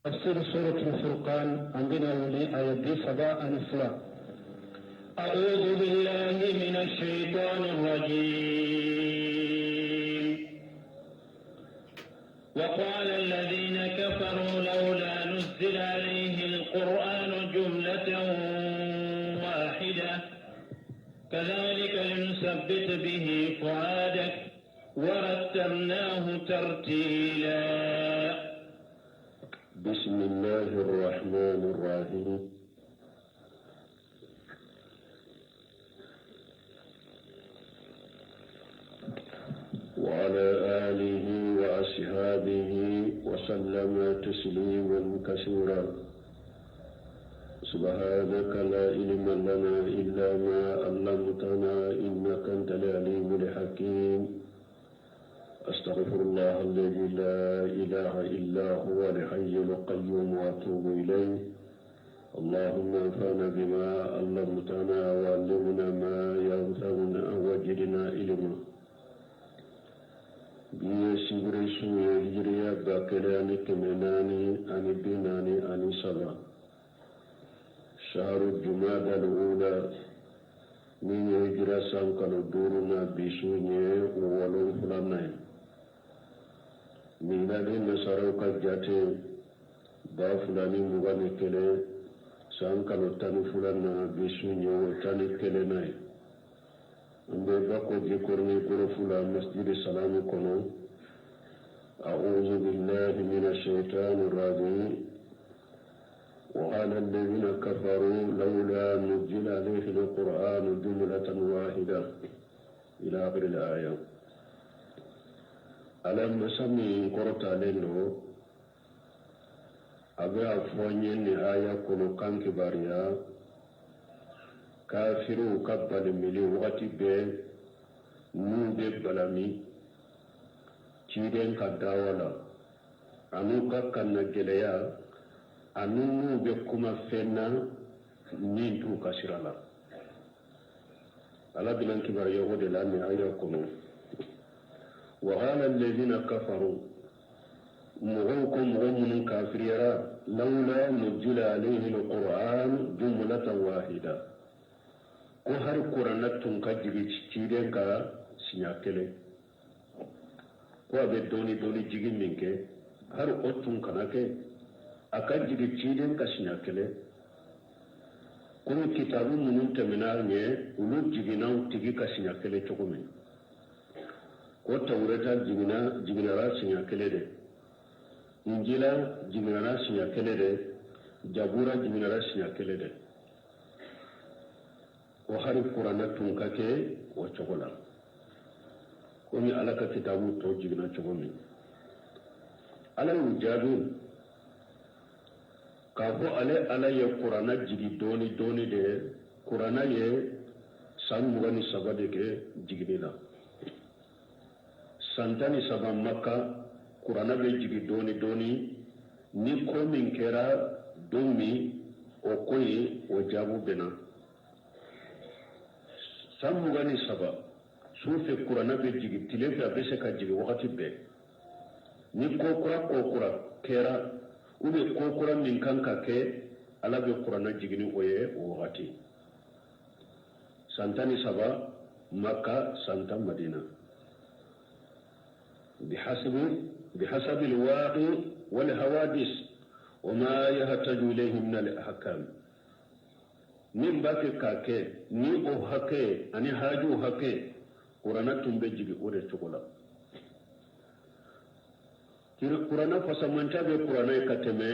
تفسير سورة الفرقان عندنا ولي آية سباء الفلا. أعوذ بالله من الشيطان الرجيم. وقال الذين كفروا لولا نزل عليه القرآن جملة واحدة كذلك لنثبت به فؤادك ورتلناه ترتيلا. بسم الله الرحمن الرحيم. وعلى آله وأصحابه وسلم تسليما كثيرا. سبحانك لا علم لنا إلا ما علمتنا إنك أنت العليم الحكيم. أستغفر الله الذي لا إله إلا هو الحي القيوم وأتوب إليه. اللهم انفعنا بما علمتنا وعلمنا ما ينفعنا وزدنا علما. biye sibiri suye hijriya bakele ani kemenani ani binani ani saba shahru jumada al-ula min hijra sankalo duruna bisunye wolon fulanay miladi nasaraw ka jate ba fulani mugani kele sankalo tani fulana bisunye tani kele nay ambe bako jikorni kurufula masjid salam kono. أعوذ بالله من الشيطان الرجيم. وقال الذين كفروا لولا نزل عليه القرآن جملة واحدة إلى آخر الآية. ألم نسمي قرط علينا أبي أفواني آية كنو كان كباريا كافروا كبال ملي وقت بي نوبي بلامي ciden ka dawala anu ka kanna geleya anu be kuma fenna nin tu kasirala ala bilan kibar yahudi la ni ayakum wa qala alladhina kafaru mughaykum mu'minun kafirira lawla nuzila alayhi alquran jumlatan wahida ko har qur'anatun ka jigi ciden ka sinyakele ko abe doni jigi min kɛ har o tun kana kɛ a ka jigi ciden ka siɲɛ kelen komi kitabu minnu tɛmɛna ɲɛ olu jiginaw tigi ka siɲɛ kelen cogo min ko tawureta jiginara siɲɛ kelen de injila jiginara siɲɛ kelen de jabura jiginara siɲɛ kelen de ko hari kuranɛ tun ka kɛ o cogo la komi ala ka kitabu to jigina cogo min ala y'u jaabi k'a fɔ ala ye kuranna jigi dɔɔni de kuranna ye san 23 de kɛ jigini la san 13 Maka kuranna bɛ jigi dɔɔni ni ko min kɛra don min o ko ye o jaabu bɛna san 23 sufe kuranna bɛ jigi tile fɛ a bɛ se ka jigi wagati bɛɛ ni kokura kɛra kokura min kan ka kɛ ala bɛ kuranna jigini o ye o wagati san 13 Maka san 10 Madina بحسب الواقع والحوادث وما يحتاج إليه من الأحكام من باك كاكي ني او هكي اني هاجو هكي قرانا تنبي جيبي اوري تقولا قرانا فسمانتا بي قرانا كتمي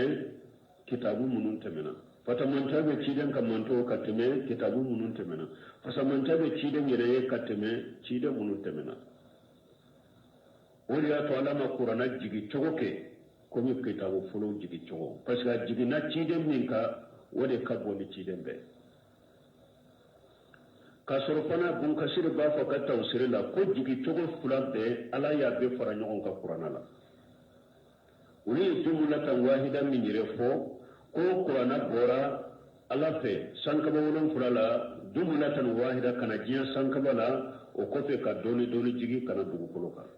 كتابو منون تمنا فسمانتا بي تشيدن كمانتو كتمي كتابو منون تمنا فسمانتا بي تشيدن يري كتمي تشيدن منون تمنا وليا تعلم قرانا جيبي تشوكي كومي كتابو فلو جيبي تشوكو فسكا جيبي نا تشيدن منكا ولي كابوني تشيدن بي kasoro fana bunkasiri b'a fɔ ka tawsiri la ko jigi cogo fila bɛɛ ala y'a bɛɛ fara ɲɔgɔn kan kuranna la olu ye jumlatan wahida min yɛrɛ fɔ ko kuranna bɔra ala fɛ sankaba 7 la jumlatan wahida kana diɲɛ sankaba la o kɔfɛ ka dɔɔni jigi kana dugukolo kan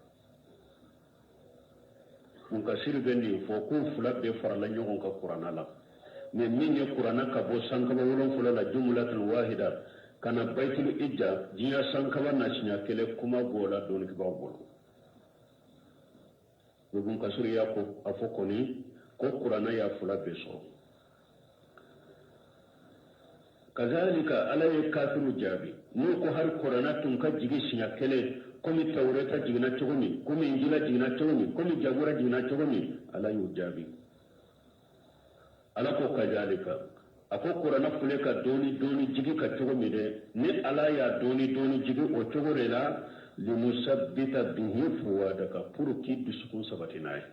mun ka siri bendi fo ku fula be farala ɲɔgɔn ka qur'ana la mais min ye qur'ana ka bɔ sankaba wolonfula la jumlatan wahida kana baitul idda diya sankaba na siɲa kelen kuma bɔla dɔnnikibaw bolo ibn kasir ya ko a fɔ kɔni ko qur'ana ya fula be sɔrɔ kazalika ala ye kafiru jaabi n'u ko har qur'ana tun ka jigi siɲa kelen komi tawreta jigina cogo min komi injila jigina cogo min komi jabura jigina cogo min ala y'u jaabi ala ko kazalika a ko qur'ana fule ka doni jigi ka cogo min de ni ala y'a doni jigi o cogo de la linusabbita bihi fuwadaka pour ki dusukun sabati n'a ye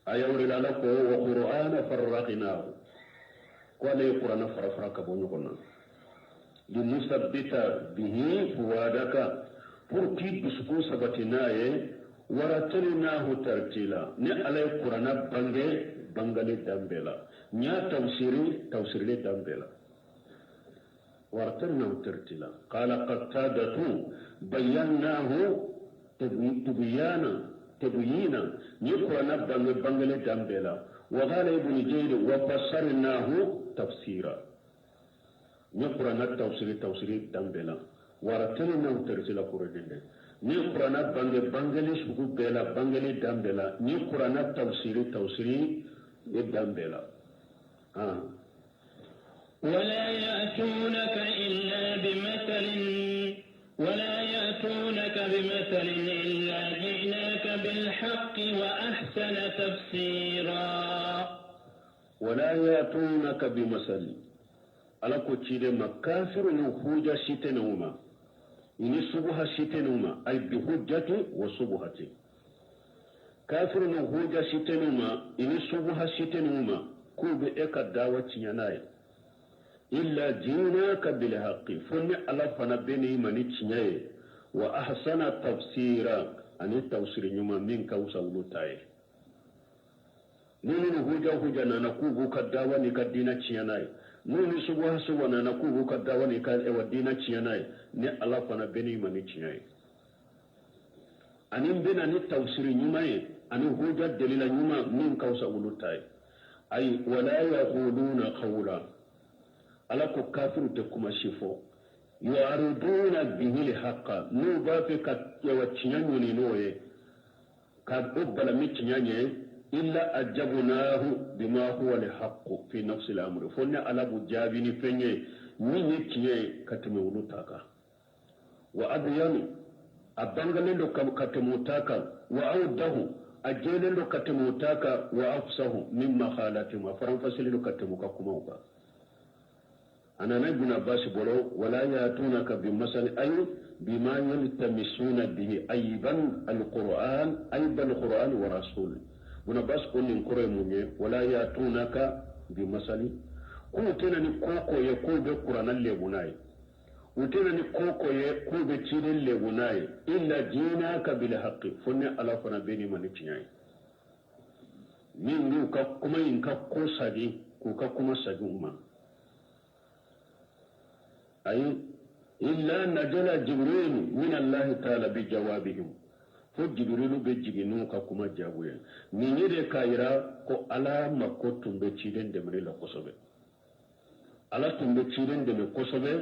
a yawrila ala ko wa qur'ana farraqnahu ko ale ye qur'ana fara ka bɔ ɲɔgɔn na linusabbita bihi fuwadaka pour ki dusukun sabati n'a ye waratalnahu tartila ni ala ye qur'ana bangale dambela nya tawsirle dambela waratalnahu tartila qala qattadatu bayyanahu tabyina ni qur'ana bangale dambela wa qala ibn jarir wa fassarnahu tafsira ni qur'ana tawsiri dambela waratalnahu tartila qur'an ni qur'ana bangale sugu bela bangale dambela ni qur'ana tawsiri dambela ولا يأتونك بمثل إلا جئناك بالحق وأحسن تفسيرا ولا يأتونك بمثل على كتير مكافر نخوجة ستنوما إني صبها ستنوما أي بحجة وصبهة كافر نخوجة ستنوما إني صبها ستنوما كوب إيكا داوة يناي إلا جئناك بالحق فن الله فنبني من تنياي وأحسن تفسيرا أن التفسير نما من كوسا ولتاي نوني هوجا نكوبو كداوة نكدينا تنياي نوني سبوها نكوبو كداوة نكدينا تنياي ني الله فنبني من تنياي أن بنا التفسير نما أن هوجا دليل نما من كوسا ولتاي أي ولا يقولون قولا ala ko kafiru te kuma shifo yu'ariduna bihi al-haqqa no ba fe ka yawa cinyanyo ni noye ka dobbala mi cinyanye illa ajabunahu bima huwa al-haqqu fi nafsi al-amr fonna ala bu jabini fenye ni ni ciye katime wulutaka wa abyanu abangalendo katemutaka wa audahu ajelendo katemutaka wa afsahu mimma khalati ma faranfasilendo katemuka kumauka أنا نبي نباس بلو ولا يأتونك بمثل أي بما يلتمسون به أيضا القرآن ورسول ونباس كل نقرأ مني ولا يأتونك بمثل كنتنا نكوكو يكون بالقرآن اللي بناي وتنا نكوكو يكون بتشيل اللي بناي إلا جيناك بالحق فني على فنبيني من تناي من نوكا كما ينكا كوسادي كوكا كما سادوما أي إلا نزل جبريل من الله تعالى بجوابهم فجبريل بجينوك كما جاوين من يدي كايرا كو ألا ما كنتم بتشيرين دمري لقصبه ألا تم بتشيرين دمري قصبه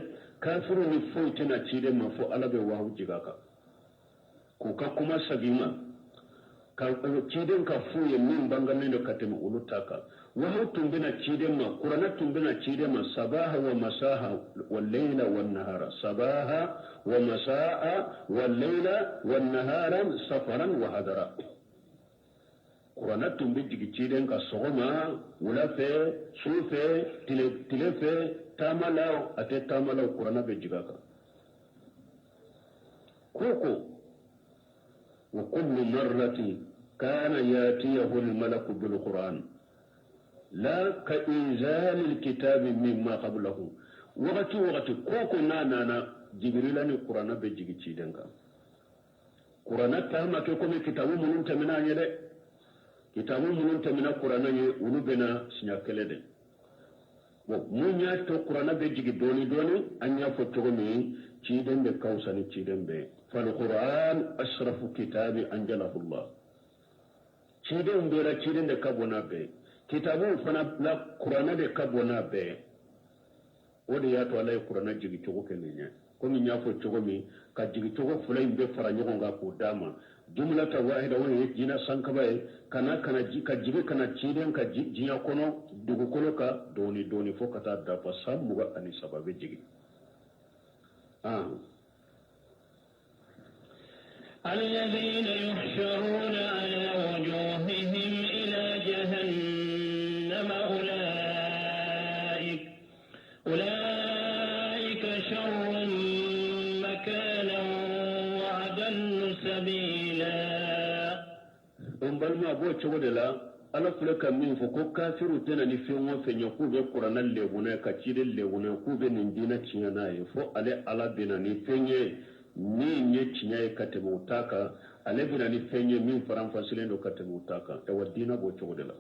كافرون فوتنا تشيرين ما فو ألا بواهو جيغاكا كوكا كما سبيما تشيرين كفوية من بانغامين كتم أولوتاكا وهو تنبنا تشيدما قرآن تنبنا تشيدما صباحا ومساء والليل والنهار صباحا ومساء والليل والنهار سفرا وهدرا قرآن تنبنا تشيدما صغما ولا في سوفي تلفي تاملاو أتي تاملاو قرآن بجيغاكا كوكو وكل مرة كان ياتيه الملك بالقرآن لا كإنزال الكتاب مما قبله وقت كوكو نانا جبريل القرآن بيجي تشيدنكا قرآن تاما كوكو كتاب منون تمنا يده كتاب منون تمنا قرآن ولبنا سنياكله ده ومنيا تو قرآن بيجي دوني أنيا فتومي تشيدن بكوساني تشيدن به فالقرآن أشرف كتاب أنزله الله ciden bera ciden de kabona be kitabu fana la qur'ana de kabona be wodi ya to Allah qur'ana jigi cogo kenenya ko min ya fo cogo mi ka jigi cogo fulay be fara nyogo ga ko dama jumlata wahida woni jina sankabaye kana ka jigi kana ciden ka jinya kono dugu kono ka doni fo kata da fa sammuga ani sababe jigi الذين يحشرون على وجوههم إلى جهنم أولئك شر مكانا وأضل سبيلا bal ma bo cewa da la ala kula kan min fo ko kafiru tana ni fi won fe nyaku be qur'an lebuna ka cire lebuna ku be nin dina cinya na yi fo ale ala bina ni fenye ni nye cinya e kate mutaka ale bina ni fenye min faran fasile do kate mutaka e wadina bo cewa da la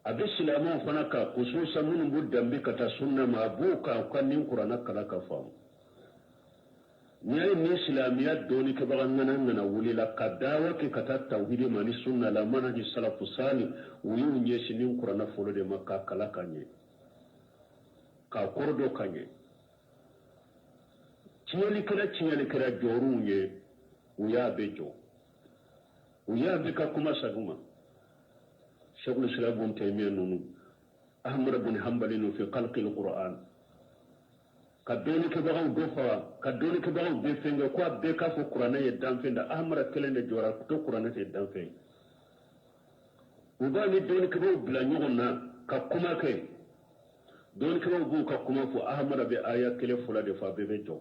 abe silama fana ka khususan mun buddan bi kata sunna ma buka kan nin qur'an kala ka famu nyai ni islamiyya doni ke bagan ngana wuli la kadawa ke kata tauhidi mani sunna la manhaji salafu salih wuli unye sinin qur'ana folo de makka kala kanye ka kordo kanye chiyeli kala joru unye uya bejo uya bika kuma saguma shaykhul islam ibn taymiyyah nunu ahmad ibn hanbali nu fi khalqi alquran kadoni ke bagaw dofa kadoni ke bagaw be fenga ko be ka fo qur'ana ye danfenda ahmara kelende jora to qur'ana te danfe uba ni doni ke baw bla nyogona ka kuma ke doni ke baw bu ka kuma fo ahmara be aya kele fula de fa be jo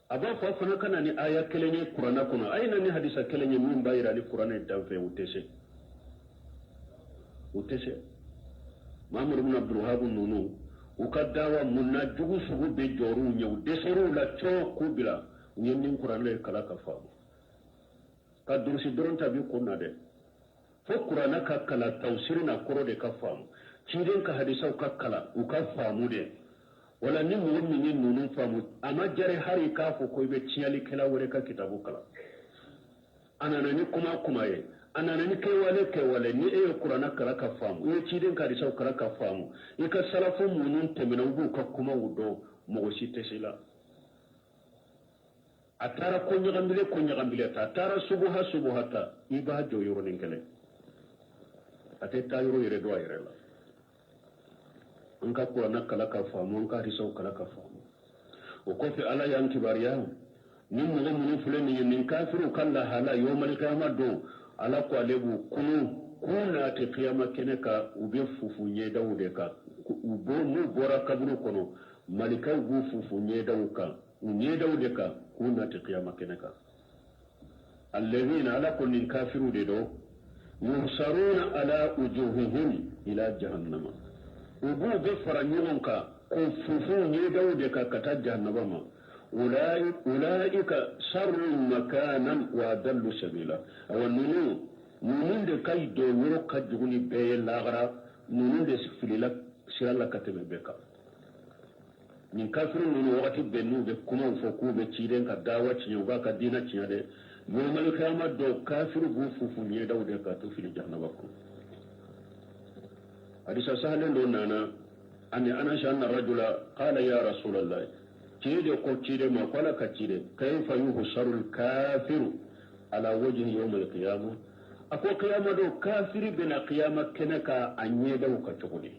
aba fa fana kana ni aya kele ni qur'ana kuno ayna ni hadisa kele ni min bayira ni qur'ana danfe utese mamur ibn abdul wahhab nunu ukadawa munna jugu sugu be joru nyaw deseru la cho kubila nyenin qur'an kala ka famu ka dursi doronta bi kunna de fo qur'ana ka kala tawsirina koro de ka famu ciden ka hadisa ka kala u ka famu de wala ni mu'minin nunu famu amma jare hari ka fo ko be ciyali kala wore ka kitabu kala anana ni kuma ye anana ni kewale ni e qur'ana kala ka famu e ciden ka hadisa kala ka famu e ka salafu munun temina ubu ka kuma wudo mo shi tesila atara ko nyagambile ta atara subuhata iba jo yoro ninkele ate ta yoro yere do ayre la anka qur'ana kala ka famu anka hadisa kala ka famu o ko fi ala yan kibariya ni mo mun fulani nin kafiru kala hala yawmal qiyamah do ala ko alebu kuna te qiyama keneka ube fufunye dawude ka ubo mu bora kaburu kono malika ubu fufunye dawuka unye dawude ka kuna te qiyama keneka alladhina ala kullin kafiru de do yusaruna ala wujuhihim ila jahannama ubu be faranyonka ko fufunye dawude ka kata jahannama ulaika sharru makanan wa dallu sabila awannu nunun de kay do wuro kajuguni be lagara nunun de sifilila sirala katebe beka min kafiru nunu wakati benu be kuma fo ku be ciden ka dawa cinyo ba ka dina cinyade yomal kiyama do kafiru bu fufu nye dawde ka to fili jahannama ko hadisa sahalen do nana ani ana shanna rajula qala ya rasulullah cide ko cide ma kwala ka cide kayfa yuhsharul kafiru ala wajhi yawm al-qiyamah ako qiyama do kafiri bina qiyama kenaka anye da ka tukudi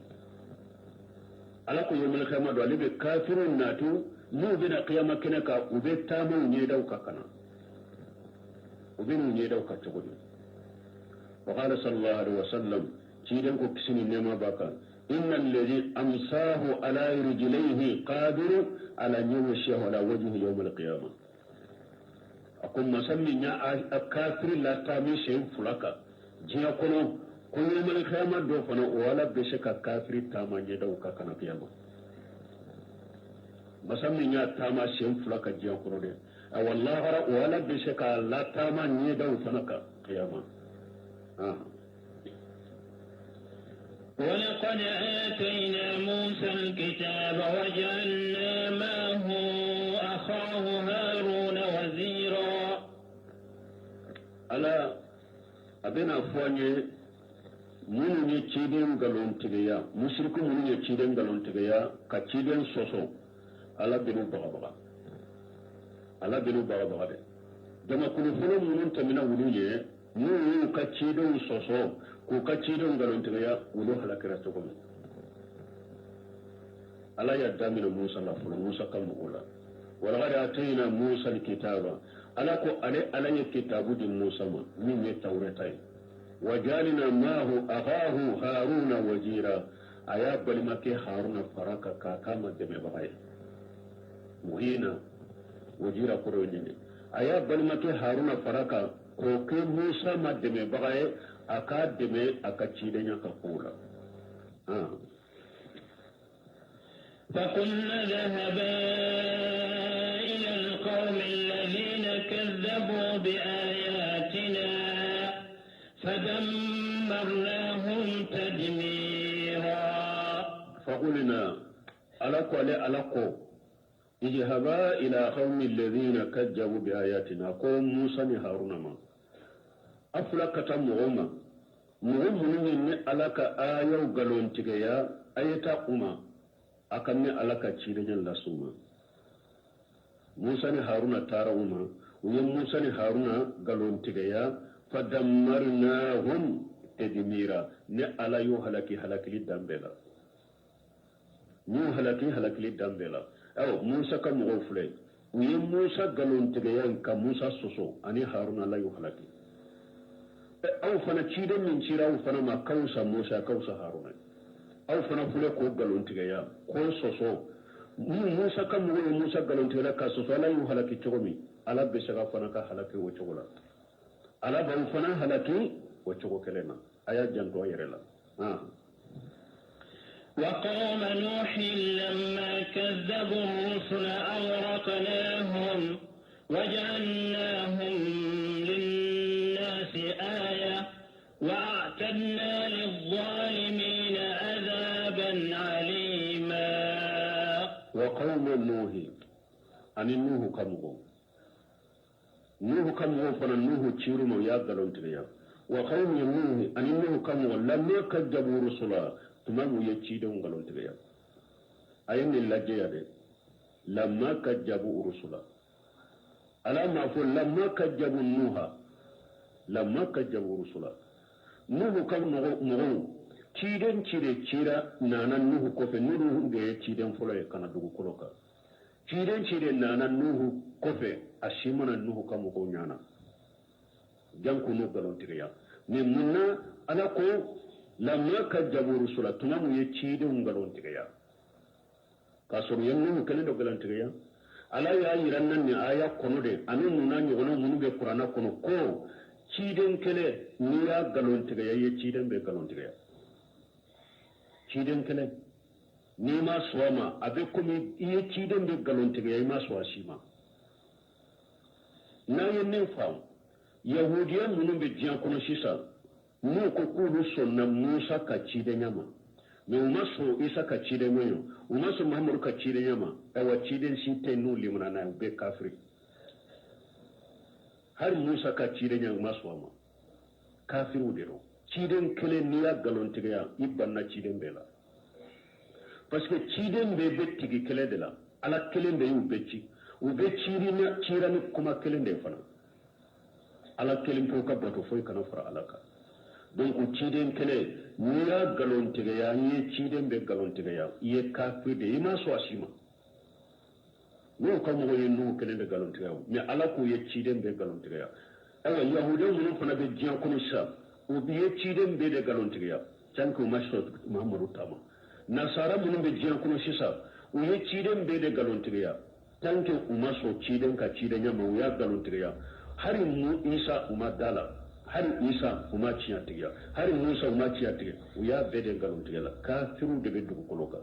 ala ko yawm al-qiyamah do alibe kafirun natu mu bina qiyama kenaka ube tamu nye da ka kana ube nye da ka tukudi wa qala sallallahu alaihi wasallam ciden ko kisini nema baka إن الذي أمساه على رجليه قادر على أن يمشيه على وجهه يوم القيامة أقول مسمي أكافر لا تامي شيء فلكا جيا كنو كل يوم القيامة دوفنا ولا بشك كافر تاما يدوكا كان قيامة مسمي تاما شيء فلكا جيا كنو دي والله ولا بشك لا تاما يدوكا قيامة ولقد آتينا موسى الكتاب وجعلنا معه أخاه هارون وزيرا ala abena foanye munu ni ciden galon tigeya mushriku munu ni ciden galon tigeya ka ciden soso ala binu baga de dama kunu folo munu tamina wuluye munu ka ciden soso ko ka ciden galon tigeya wulu halakira to ko ala ya damina musa la folo musa kam wala wala gada atayna musa alkitaba ala ko ala ya kitabu di musa ma min ne tawrata وجعلنا معه أخاه هارون وزيرا أيا بلمك هارون فرaka كاكاما دمي بغاية مهينا وزيرا كروجيني أيا بلمك هارون فرaka كوكي موسى ما دمي بغاية أكا دمي أكا تشيدنيا كقولا فقلنا ذهبا إلى القوم الذين كذبوا بآياتنا فدمرناهم تدميرا فقلنا ألقوا اذهبا إلى قوم الذين كذبوا بآياتنا قوم موسى هارون ما أفلك مغمى من ألك آية وقالون تغيا آية أما أكمل ألك تشيرين لسوما موسى هارون تارا أما ويم موسى هارون قالون تغيا فدمرناهم تدميرا على يو هلاكي للدنبلا نو هلاكي للدنبلا أو موسى كم غفلي ويم موسى قالون تغيان كموسى سوسو أني هارون لا يو هلاكي أو فنا تشيدا من تشيرا أو فنا ما كوسا موسى كوسا هارون أو فنا فلي كو قالون تغيان كو سوسو موسى كم غفلي موسى قالون تغيان كسوسو لا يو هلاكي تغمي على بسغا فنا كهلاكي وتغلا ala ban fana halaki wacce kelena aya janto yerela وقوم نوح لما كذبوا الرسل أغرقناهم وجعلناهم للناس آية وأعتدنا للظالمين عذابا عليما وقوم نوح أن نوح كمغو nuhu kam wo fana nuhu cirumo ya galontiya wa qawmi nuhu ani nuhu kam wo lamma kadzabu rusula tumamu ye cidon galontiya ayni lajja de lamma kadzabu rusula ala ma fu lamma kadzabu rusula nuhu kam mo ciden cira nanan nuhu ko fe nuhu ge ciden fulo e kana dugu koloka ciden nanan nuhu kofe ashimana nuhu kamu ko nyana janku no galontiya ni munna ala ko lamma kadzabu rusula tunamu ye cide galontiya kasoro yannu kale do galontiya ala ya yiran nan ni aya kono de anu munna ni wono munu be qur'ana kono ko ciden kele ni ya galontiya ye ciden be galontiya ciden kele ni ma suwama abe komi ye ciden be galontiya ma suwa shima na yin fam yahudiyan munun be jiyan kono sisa mu ko kulu sonna musa ka cide nyama me umaso isa ka cide moyo umaso muhammadu ka cide nyama awa ciden shi te nu limana na be kafiri har musa ka cide nyama maso ma kafiru dero ciden kele niya galon tiga ibanna ciden bela parce que ciden be tigi kele de la ala kele be yu becci ube cirani kuma kelen de fana ala kelen to ka bato foy kana fara alaka donc ciden kele niya galon tiga ya ye ciden be galon tiga ya ye kafir de ima so asima no ka mo ye no kelen de galon tiga mais ala ko ye ciden be galon tiga ya ala yahudan mun fana be jiya kono sa ubi ye ciden be de galon tiga ya tanko masho muhammadu tama nasara mun be jiya kono sisa u ye ciden be de galon tiga ya tanke uma so ciden ka ciden ya mu ya galontiya hari mu isa uma dala hari isa uma ciya tiya hari musa uma ciya tiya ya bede galontiya la kafiru de be dugu koloka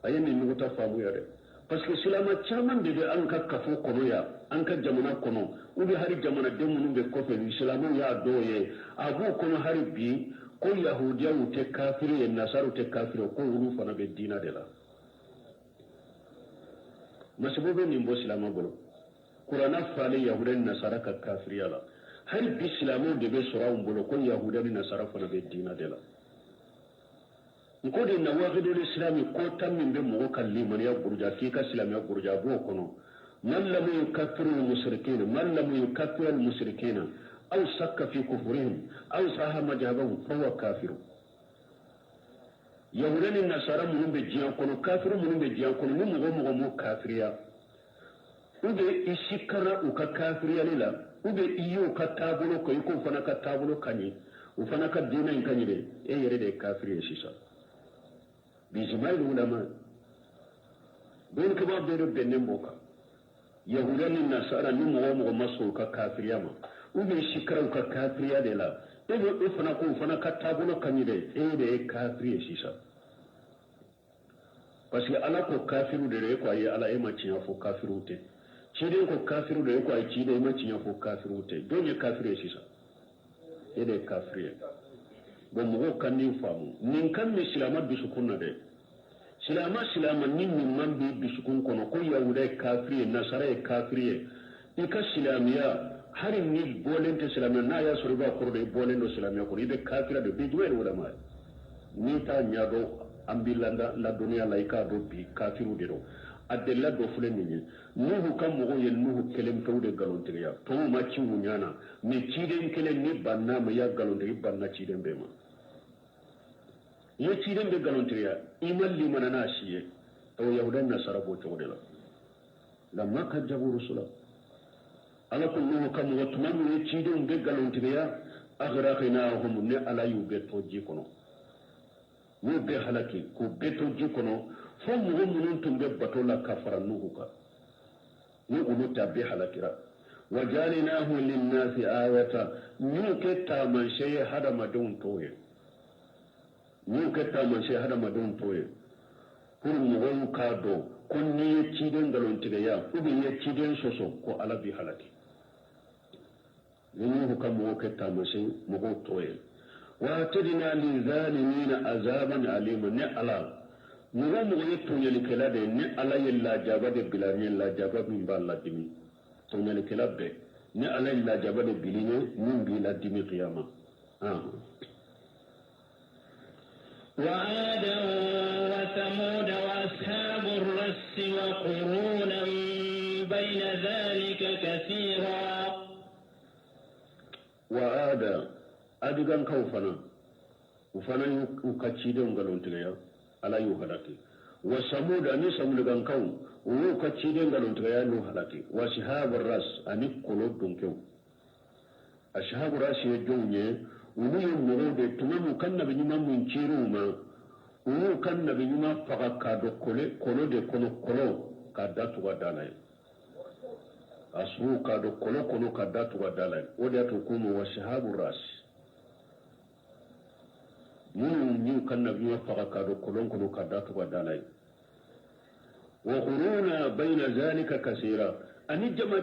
ayeni nugu ta famu yare parce que silama chaman de an ka kafo kono ya an ka jamana kono ubi hari jamana de munu be kofe islamu ya doye abu kono hari bi ko yahudiya ute kafiru en nasaru te kafiru ko ulu fana be dina de la masibobe ni mbo silama bolo qur'ana fale yahudan nasara ka kafiriya la har bislamu de be sorawun bolo ko yahuda ni nasara fana be dina de la ko de na waqidul islami ko tammin be mo kalli man ya gurja ki ka islam ya gurja bo kono man lam yukaffiru al-mushrikeen man lam yukaffiru al-mushrikeen aw sakka fi kufrihim aw sahama jabahu fa huwa kafir yahuda ni nasara mun be jiyan kono kafiru mun be jiyan kono ni mo kafiriya ube ishikara uka kafiriya lila ube iyo ka tabulo ko iko fana ka tabulo kanyi ufana ka dina in kanyi de yere de kafiriya sisa bijmail ulama don ka ba be bennen boka yahuda ni nasara ni mo maso ka kafiriya ma ube shikara uka kafiriya de la ebe ufana ko ufana ka tabulo kanyi de de kafiriya sisa parce que ala ko kafiru de ko ayi ala e ma tiya fo kafiru te ciden ko kafiru de ko ayi ciden ma tiya fo kafiru te don ye kafiru sisa ede kafiru bon mo kan ni famu nin kan mi silama bisukunna de silama nin min man bi bisukun kono ko yahuda kafiru nasara kafiru ika silamiya harin ni bolente silamiya na ya sorba ko de bolendo silamiya ko ibe kafira de bi duwe wala ma ni ta nyado ambilanda la dunia laika do bi kafiru de do adella do fulen ni nuhu kam mo yen nuhu kelem tawde galonte ya to ma ci munyana me ciden kelen ni banna ma ya galonte banna ciden be ma ye ciden be galonte ya imal limana na shiye to yahudan nasara bo to de la lamma kajabu rusula ala ko nuhu kam wa tumamu ye ciden be galonte ya aghraqnahum ne ala yube to ji kono wo be halaki ko beto jikono fo mo munun tumbe batola kafara nuhuka ni unuta be halakira wajalinahu linnasi ayata ni ketta man shay hada madun toye pour mo kado kon ni ciden galon tiga ya ubi ye ciden soso ko ala bi halaki ni nuhuka mo ketta man shay mo toye واتدنا للظالمين عذابا أليما ني على نغم يتوني لكلا دي ني على يلا جابد بلا ني لا جابد من بالا دمي توني لكلا بي ني على يلا جابد بليني من بلا دمي قياما وعادا وثمود وأصحاب الرس وقرونا بين ذلك كثيرا وعادا adigan kaw fana ufana yu kacide ngalontiga ya ala yu halaki wa samud ani samud gan kaw wu kacide ngalontiga ya lu halaki wa shihab ras ani kolo donkew ashhab ras ye jonye wu yu murode tumamu kannabi nyuma mun ciruma wu kannabi nyuma faga ka do kolo de kolo ka datu wa dalay asu ka do kolo ka datu wa dalay wodi atukumu wa shihab ras ni kan nabi wa faqa do kolon ko ka datu wa dalay wa quruna bayna zalika kaseera ani jama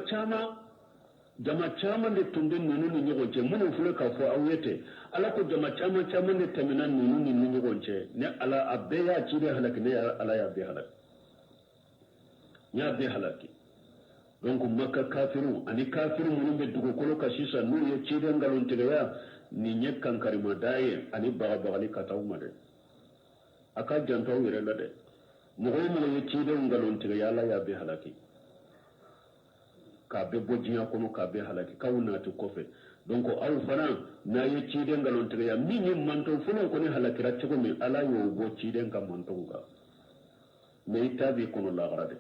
chama de tundin nunu ni nyogonche mun fule ka fo awete ala ko jama chama de taminan nunu ni nyogonche ne ala abbe ya cire halak ne ala ya be halak ya be halaki donc makka kafiru ani kafiru mun be dugo kolo ka sisa nur ye cire ngalon tiga ni nyekkan karima daye ani bagali kataw made aka jantaw yere la de mo ye cide ngalon tiga yalla ya be halaki ka be bojiya kono ka be halaki kawna to kofe donc aw fana na ye cide ngalon tiga ya minni manto fulo ko ni halakira tigo mi ala yo go cide ngam manto ga me itabi kono la garade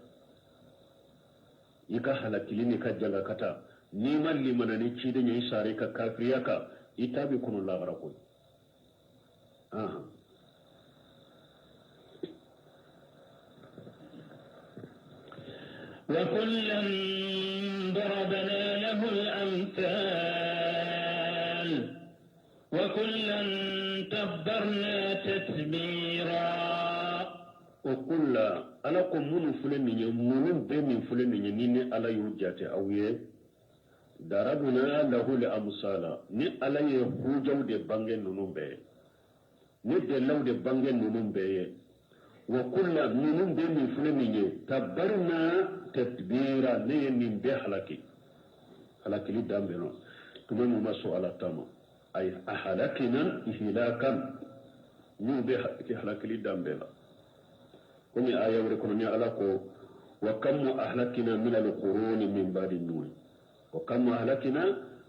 yika halakili ni ka janga kata ni man limana ni cide nyi sare ka kafriya ka itabi kono la gara ko وكلا ضربنا له الأمثال وكلا تبرنا تتبيرا وكلا أنا كمون فلني من بين فلني نيني على يوجات أويه darabuna lahu al-amsala ni ala ye hujaw de bangen nunun be ni de law de bangen nunun be wa kullu nunun be min fulani ye tabarna tatbira ne min be halaki li dambe no tumamu maso ala tama ay ahalakina ihlakan ñu be ki halakili dambela komi aya wure kono ni ala ko wa kam ahlakina min al-qurun min ba'di nuh wa kam ahlakina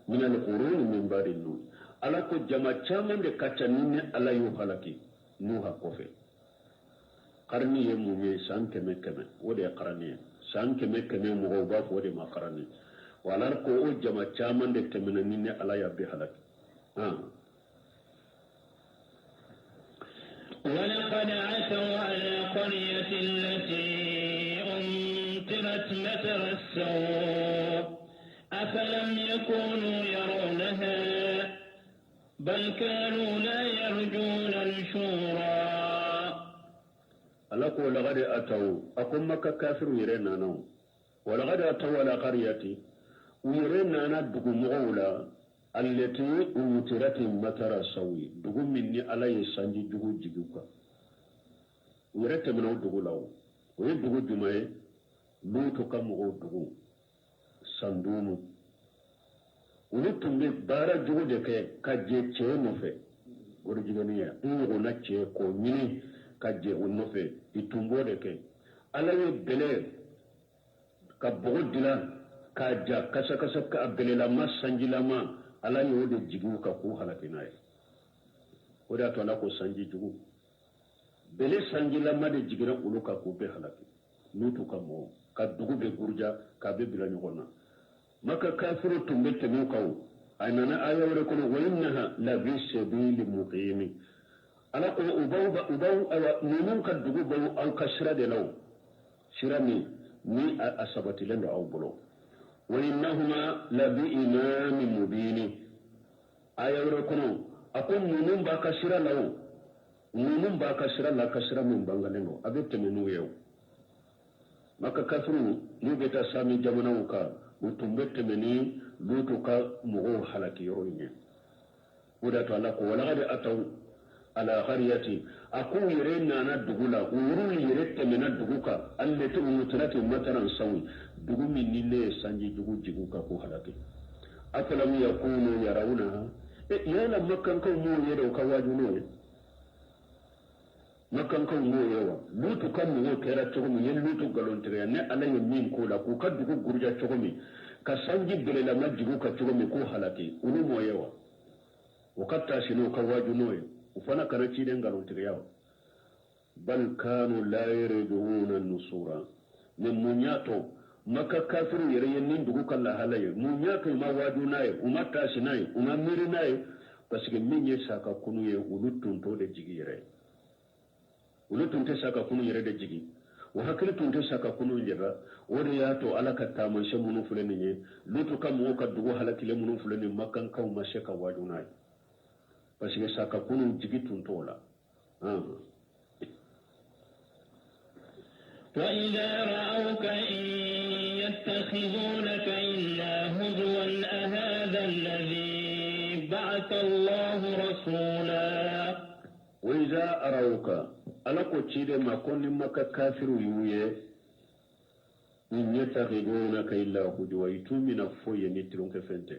min al-qurun min ba'di nuh ala ko jama chaman de katanine ala yu halaki nuha kofe qarni ye munye san keme wode qarni san keme mo ba fo de ma qarni wala ko o jama chaman de temenine ala ya be halaki ولقد عتوا على قرية التي أمطرت مطر السوء أفلم يكونوا يرونها بل كانوا لا يرجون نشورا ألقوا ولقد أتوا أقوم مكة كافر يرينا نو ولقد أتوا على قرية ويرينا ندقوا مغولا التي أمطرت مطر السوء دقوا مني على يسانجي دقوا جيجوكا ويريت منو دقوا لاو ويدقوا جمعي لوتو كمغو دقوا سندومو olu tun bɛ baara jugu de kɛ ka jɛ cɛ nɔfɛ o de jiginiya n ɲɔgɔnna cɛ k'o ɲini ka jɛ o nɔfɛ i tun b'o de kɛ ala ye bɛlɛ ka bɔgɔ dilan k'a ja kasakasa ka bɛlɛlama sanjilama ala ye o de jigi ka k'u halaki n'a ye o de y'a to ala ko sanji jugu bɛlɛ sanjilama de jigira olu kan k'u bɛɛ halaki n'u t'u ka mɔgɔw ka dugu bɛ guruja k'a bɛ bila ɲɔgɔn na maka kafiru tun bɛ tɛmɛ kaw a nana aya wɛrɛ kɔnɔ wa innaha la bi sabili muqimi ala ko u baw ninnu ka dugu baw aw ka sira de la sira min ni a sabatilen don aw bolo wa innahuma la bi imamin mubini aya wɛrɛ kɔnɔ a ko ninnu b'a ka sira la ninnu b'a ka sira la ka sira min bangalen don a bɛ tɛmɛ n'u ye maka kafiru n'u bɛ taa sami jamanaw kan u tun bɛ tɛmɛ ni lutu ka mɔgɔw halaki yɔrɔ in ye o de y'a to ala ko walaqad ataw ala qaryati a ko u yɛrɛ nana dugu la u yɛrɛ tɛmɛna dugu kan allati umtirat mataran sawi dugu min ni ne ye sanji jugu jigu ka ko halaki afalam yakunu yarawunaha yala makkankaw m'o ye de u ka waaju n'o ye makkankaw m'o ye wa lutu ka mɔgɔw kɛra cogo min ye lutu galontigɛya ne ala ye min k'o la k'u ka dugu guruja cogo min ka sanji belelama jigu ka cogo min k'o halaki olu m'o ye wa o ka taasi n'o ka waaju n'o ye u fana kana ciden galontigɛya wa bal kanu la yarjuuna nusura mais mun y'a to maka kafiru yɛrɛ ye nin dugu ka lahala ye mun y'a to u ma waaju n'a ye u ma taasi n'a ye u ma miiri n'a ye parce que min ye saka kunu ye olu tun t'o de jigi yɛrɛ ye olu tun tɛ saka kunu yɛrɛ de jigi o hakili tun tɛ saka kunu yɛrɛ o de y'a to ala ka taamasiyɛn minnu filɛ nin ye lutu ka mɔgɔw ka dugu halakilen minnu filɛ nin makankaw ma se ka waaju n'a ye parce que saka kunu jigi tun t'o la وإذا رأوك إن يتخذونك إلا هزوا أهذا الذي بعث الله رسولا وإذا أراوك ألا كتشيد ما كن مكا كافر يويه إن يتخذونك إلا هزوا يتومنا فوي نترون كفنته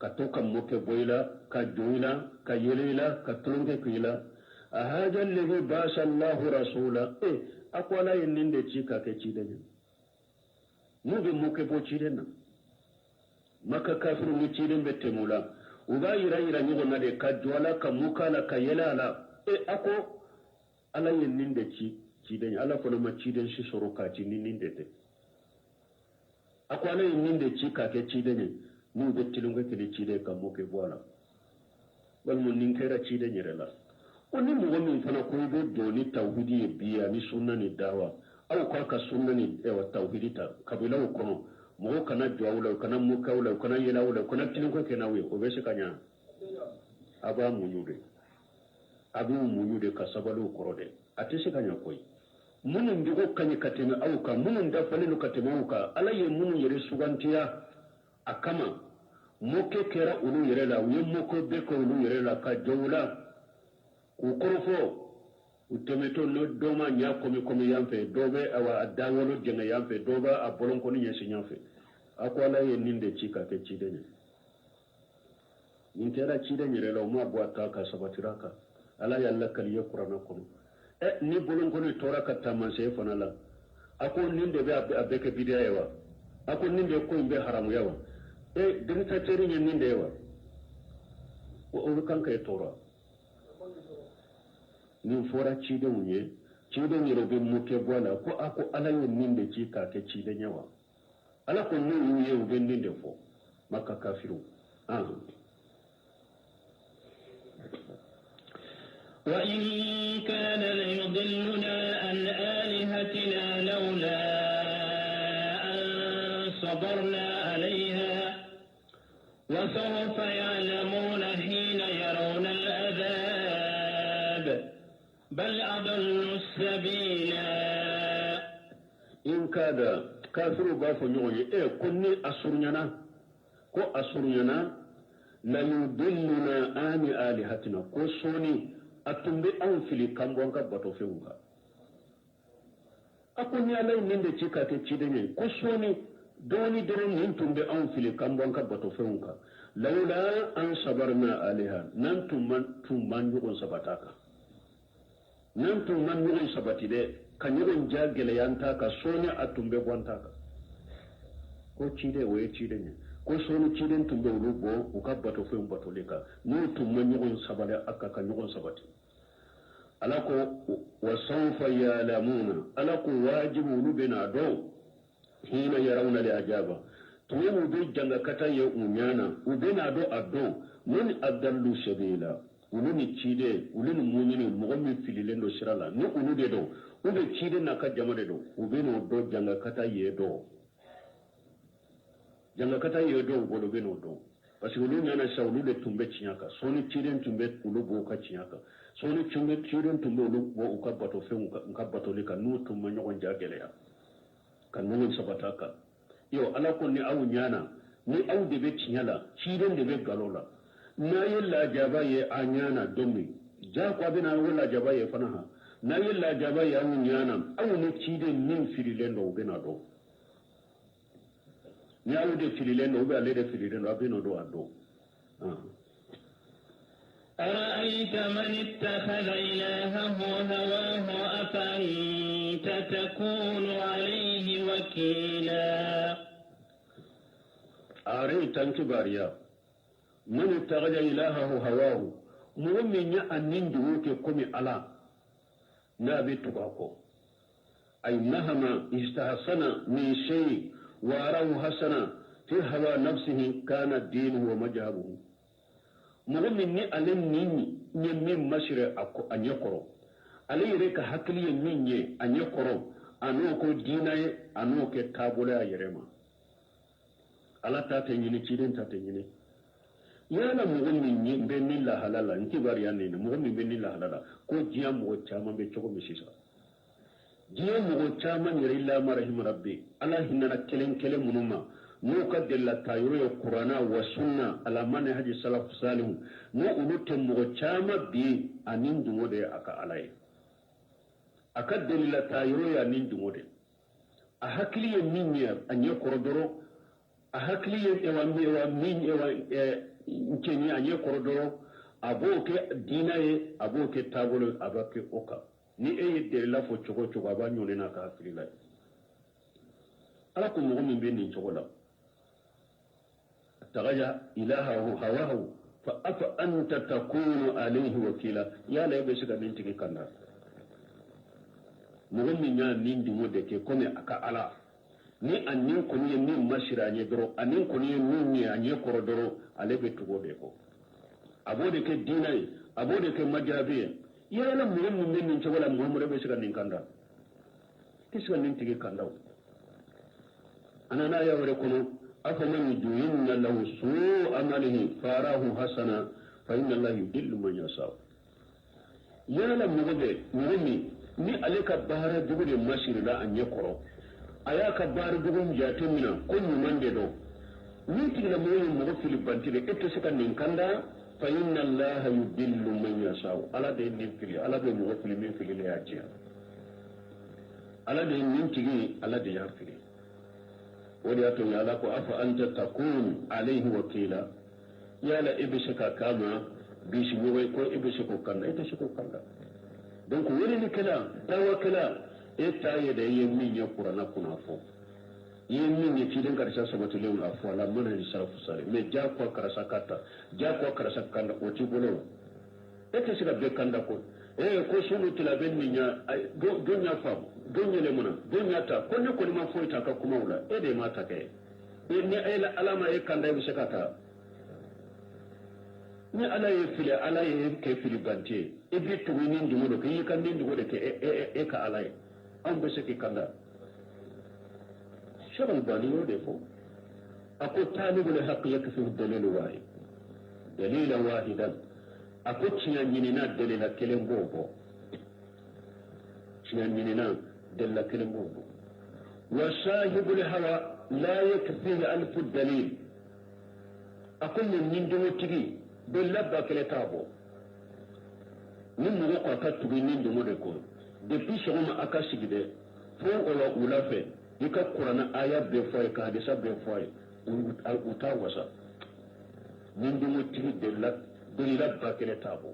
كتوكا موكي بويلا كجويلا كيليلا كتلونك كيلا أهذا الذي بعث الله رسولا akwala yin nin da ci kake ci da ne mu bi mu ke bo ci da nan maka kafiru mu ci den bette mula uga yira ni gonna de ka jwala ka mukala ka yelala ako ala yin nin da ci da ala ko ma ci den shi soro ka ci nin da te akwala yin nin da ci kake ci da ne mu be tilunga ke ci da ka mu ke bola bal mun nin kai ra ci da ne la wani mu wannan fana ko do doni tauhidi biya ni sunna ni dawa aw ko ka sunna ni wa tauhidi ta kabila ko no mo kana jawla kana mu kawla kana yela wala kana tin ko kana we o be shi kanya aba mu yude ka sabalu korode ati shi kanya koy munun digo kanya kateme aw ka munun da falinu kateme aw ka alaye munun yere sugantiya akama mo ke kera ulu yere la wi mo ko be ko ulu yere la ka jawla ukorofo utemeto no doma nya komi yamfe dobe awa adawolo jenga yamfe doba abolon ko ni nyesi nyamfe akwala ye ninde chika ke chidenya nin kera cide nyere la ma boata ka sabatiraka ala yalla kaliye qur'ana kono ni bolon kono tora ka tamanse fana la ako nin de be abeke bidiya yawa ako nin de ko be haramu yawa din ta teri nin de yawa o kan ka tora nin fora cide munye cide nyere be muke bwana ko ako ala yin nin de ci ka ke cide yawa ala ko nin ye o be nin de fo maka kafiru وإن كان ليضلنا عن آلهتنا لولا أن صبرنا عليها وسوف يعلمون حين يرون العذاب بل أضلوا السبيلا إن كاد كافر بافو نيوي كوني أسرنينا كو أسرنينا ليضلنا عن آلهتنا كو سوني atumbe an fili kambon ka bato fewuka akoni alai ninde cika ke cidene ko soni doni dron nin tumbe an fili kambon ka bato fewuka laula an sabarna alaiha nan tumman yugon sabataka nan tumman yugon sabati de kan yugon jagele yanta ka soni atumbe gwantaka ko cide waye cidene ko soni ciden tumbe ulubo uka bato fewu bato leka no tumman yugon sabale akka kan yugon sabati alako wasawfa yalamuna alako wajibu lubina do hina yarawna li ajaba tumu be janga kata ye unyana ubena do addo mun adallu sabila uluni cide uluni munyini mogomi filile ndo sirala ni ulude do ube cide na ka jamade do ubeno do janga kata ye do bodo beno do parce que ulu nyana sa ulude tumbe chinyaka soni cide tumbe ulubo ka chinyaka soni cide tumbe ulubo ukabato fe ukabato lika nu tumma nyogon jagele ya kan nungun sabataka yo ala ko ni awu nyana ni awu de be chinyala cide de be galola na yella jaba ye anyana domi ja ko bina wala jaba ye fanaha na yella jaba ye awu nyana awu ni cide nin firilendo bena do ni awu de firilendo be ale de firilendo abeno do ado أرأيت من اتخذ إلهه هواه أفأنت تكون عليه وكيلا أرأيت انكباريا من اتخذ إلهه هواه مؤمن يأنين جوك كمي على نابي تقاكو أي مهما استحسن من شيء وأراه حسنا في هوى نفسه كان الدين ومجهبه مؤمن يألم نيني نمين مشر أن يقرأ عليه ريك حكلي نيني أن يقرأ أنوكو ديناي أنوكو تابولا يرما على تاتيني تشيرين تاتيني yana mu'min ni be ni la halala nti bari yanne ne mu'min be ni la halala ko jiya mu chama be chogo misisa jiya mu chama ni illa marahim rabbi ala hinna kelen munuma no kadella tayro ya qur'ana wa sunna ala manhaji salaf salih no ulute mu chama bi anin dumode aka alai aka dalila tayro ya nin dumode a hakli ya minya anye korodoro a hakli ya ewa min ewa nkeni anye korodoro aboke dinaye aboke tabolo abake oka ni eye de la fo chogo abanyo ne na ka afrila ala ko mo min be ni chogo la tagaya ilahahu hawahu fa afa anta takunu alayhi wakila ya la be shiga min tigi kanda mo min nya nindi mode ke kome aka ala ni annin ko ni min mashiranye doro annin ko ni min ni anye korodoro alebe tugode ko abode ke dinai abode ke majabi yana muhimmin min nin wala muhammadu be shiga nin kanda kisga nin tigi kanda anana ya wore kono afa man yudinna lahu su amalihi farahu hasana fa inna allaha yudillu man yasha yana muhimmi ni alika bahara dugude mashirila anye koro aya ka bar dugun jatumina kullu mande do ni tigla moyi mo filipantile ette sika nin kanda fa inna allaha yudillu man yasha ala de nin fili ala de mo fili min fili le ajiya ala de nin tigi ala de ya fili wadi ato ya ala ko afa anta takun alayhi wakila yala ibe shaka kama bishi wai ko ibe shako kanda ita shako kanda donc wani ni kala dawa kala ita ya da yin min ya qur'ana kuna fo yin min ya filin karshen sabatu lewu afwa la mana ni sarfu sare me ja ko karasa kata ja ko karasa kanda ko ti bolo ita shiga be kanda ko ko sunu tilaben min ya gonya fam gonya le muna gonya ta ko ne ko ni ma fo ita ka kuma wala de mata kai ni ay alama e kanda bi shakata ni ala ye fili ala ye ke fili bante e bi to ni ndimo do ke kan ni ndimo de ke e ka ala ye an be se ke kanda shagal bani no de fo ako talibul haqq yakfi dalil wahid dalila wahidan ako tiya nyinina dalila kelen bobo tiya nyinina dalila kelen bobo wa sahibul hawa la yakfi alf dalil akon ni ndimo tigi be labba kele tabo nin mo ko ka tugi nin do mo de ko depuis sogoma aka sigide fo o la ulafe ika qur'ana aya be foy ka hadisa be foy uta wasa nin do mo tigi de labba kele tabo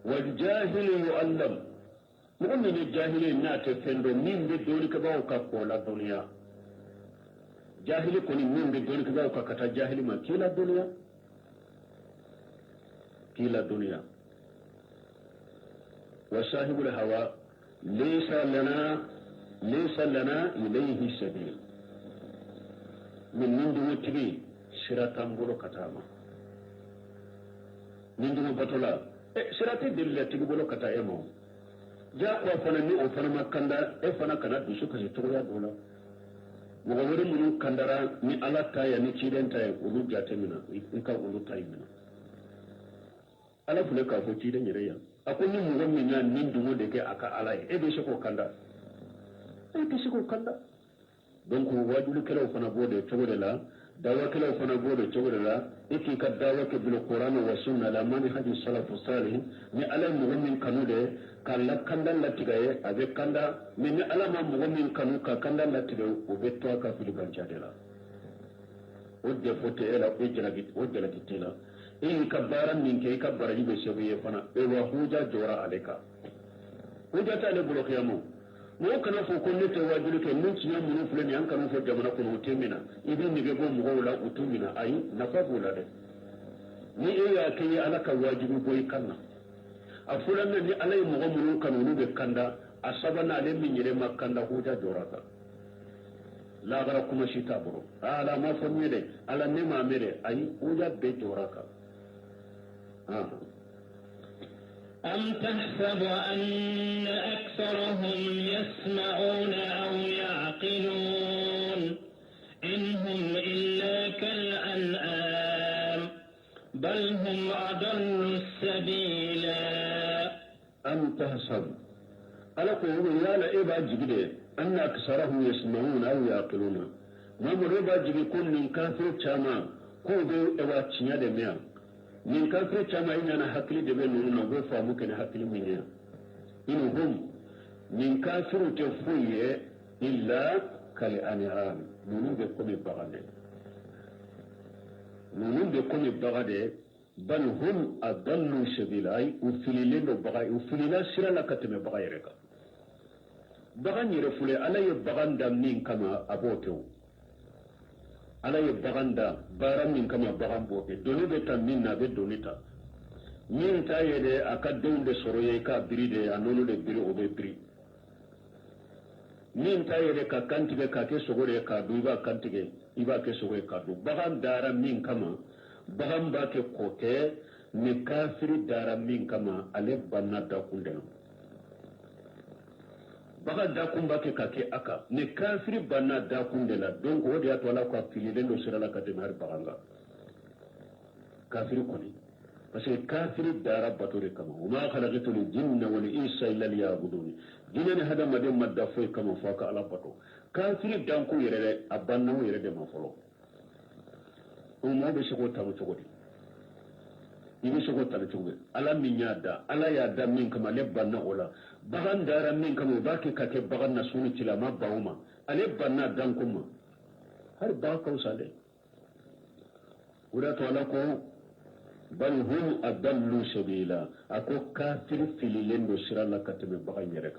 wal jahil yu'allam mo ni jahili na te fendo min be doli ka ba ka ko la dunya jahili ko ni min be doli ka ba ka kata jahili ma kila dunya إلى الدنيا وصاحب الهوى ليس لنا إليه سبيل من دون تبي سراتام بولو كتاما من دون بطلا سراتي دليل تبي بولو كتا إمو جاء وفنني وفنما كندا فنا كنا بسوك هتويا دولا مغوري منو كندرا ni ala taya ni chiden taya ulu jatemina inka ulu tayimina ala fule ka fo ci de nyere ya akon ni mo min ya nin dumo de ke aka alai e be shiko kanda donc wajulu kala fana bode togode la dawa kala fana bode togode la iki ka dawa ke bil qur'an wa sunna la man hadith salafu salih ni ala mo min kanude kala kanda la tigaye abe kanda ni ala ma mo min kanu ka kanda la tigaye o be to ka fili banchade la o de fote ela o jala gitila in kabbaran min ke kabbara yibe sebiye fana e wa huja jora aleka huja ta le bulo kiyamo mo kana fo ko nete wajulu ke mun cinya mun fulani an kana fo jamana ko mutemina idan ni be go mo wala utumina ayi nafa bula de ni e ya ke alaka wajibu boy kanna a fulan ni alai mo mun kanu be kanda asabana le min yire makanda huja jora ka la gara kuma shi taburo ala ma fo mede ala ne ma mede ayi huja be jora ka أم تحسب أن أكثرهم يسمعون أو يعقلون إن هم إلا كالأنعام بل هم أضل السبيلا أم تحسب ألا قولوا يا لإبا جبده أن أكثرهم يسمعون أو يعقلون ما مريبا جبه كل كافر تاما كودو إبا تشنيا دميا min kafir chama ina hakili de ben no go fa mu ken hakili minya in hum min kafiru te fuye illa kal an'am nunu be ko mi bagade bal hum adallu sabila ay ufilile no bagay ufilila sira la katme bagay reka bagani refule alaye baganda min kama aboto alaye baganda baram min kama bagam boke doni be tan min na be donita min ta yede aka donde soroye ka biride anono de biri o be biri min ta yede ka kantige ka ke sogore ka du ba kantige iba ke sogore ka du bagam dara min kama bagam ba ke kote ni kafiri dara min kama ale banna da kundena baga da kumba ke kake aka ne kafiri banna da kundela donc wodi ya to ala ko fili den do sirala ka de mar baganga kafiri koni parce que kafiri dara batore kama wama khalaqatul jinna wal insa illa liya'budun jinene hada madem madda foy kama faka ala bato kafiri dan ko yere abanna wo yere de ma folo o mo be siko tamu chogodi ibi siko tamu chogodi ala minyada ala ya da min kama le banna ola bagan dara min kama baki kake bagan na sunu tilama bauma ale banna dan kuma har ba kausale ولا تولكو بل هم أضلوا سبيلا أكو كافر في لين وسرا لك تم بغيرك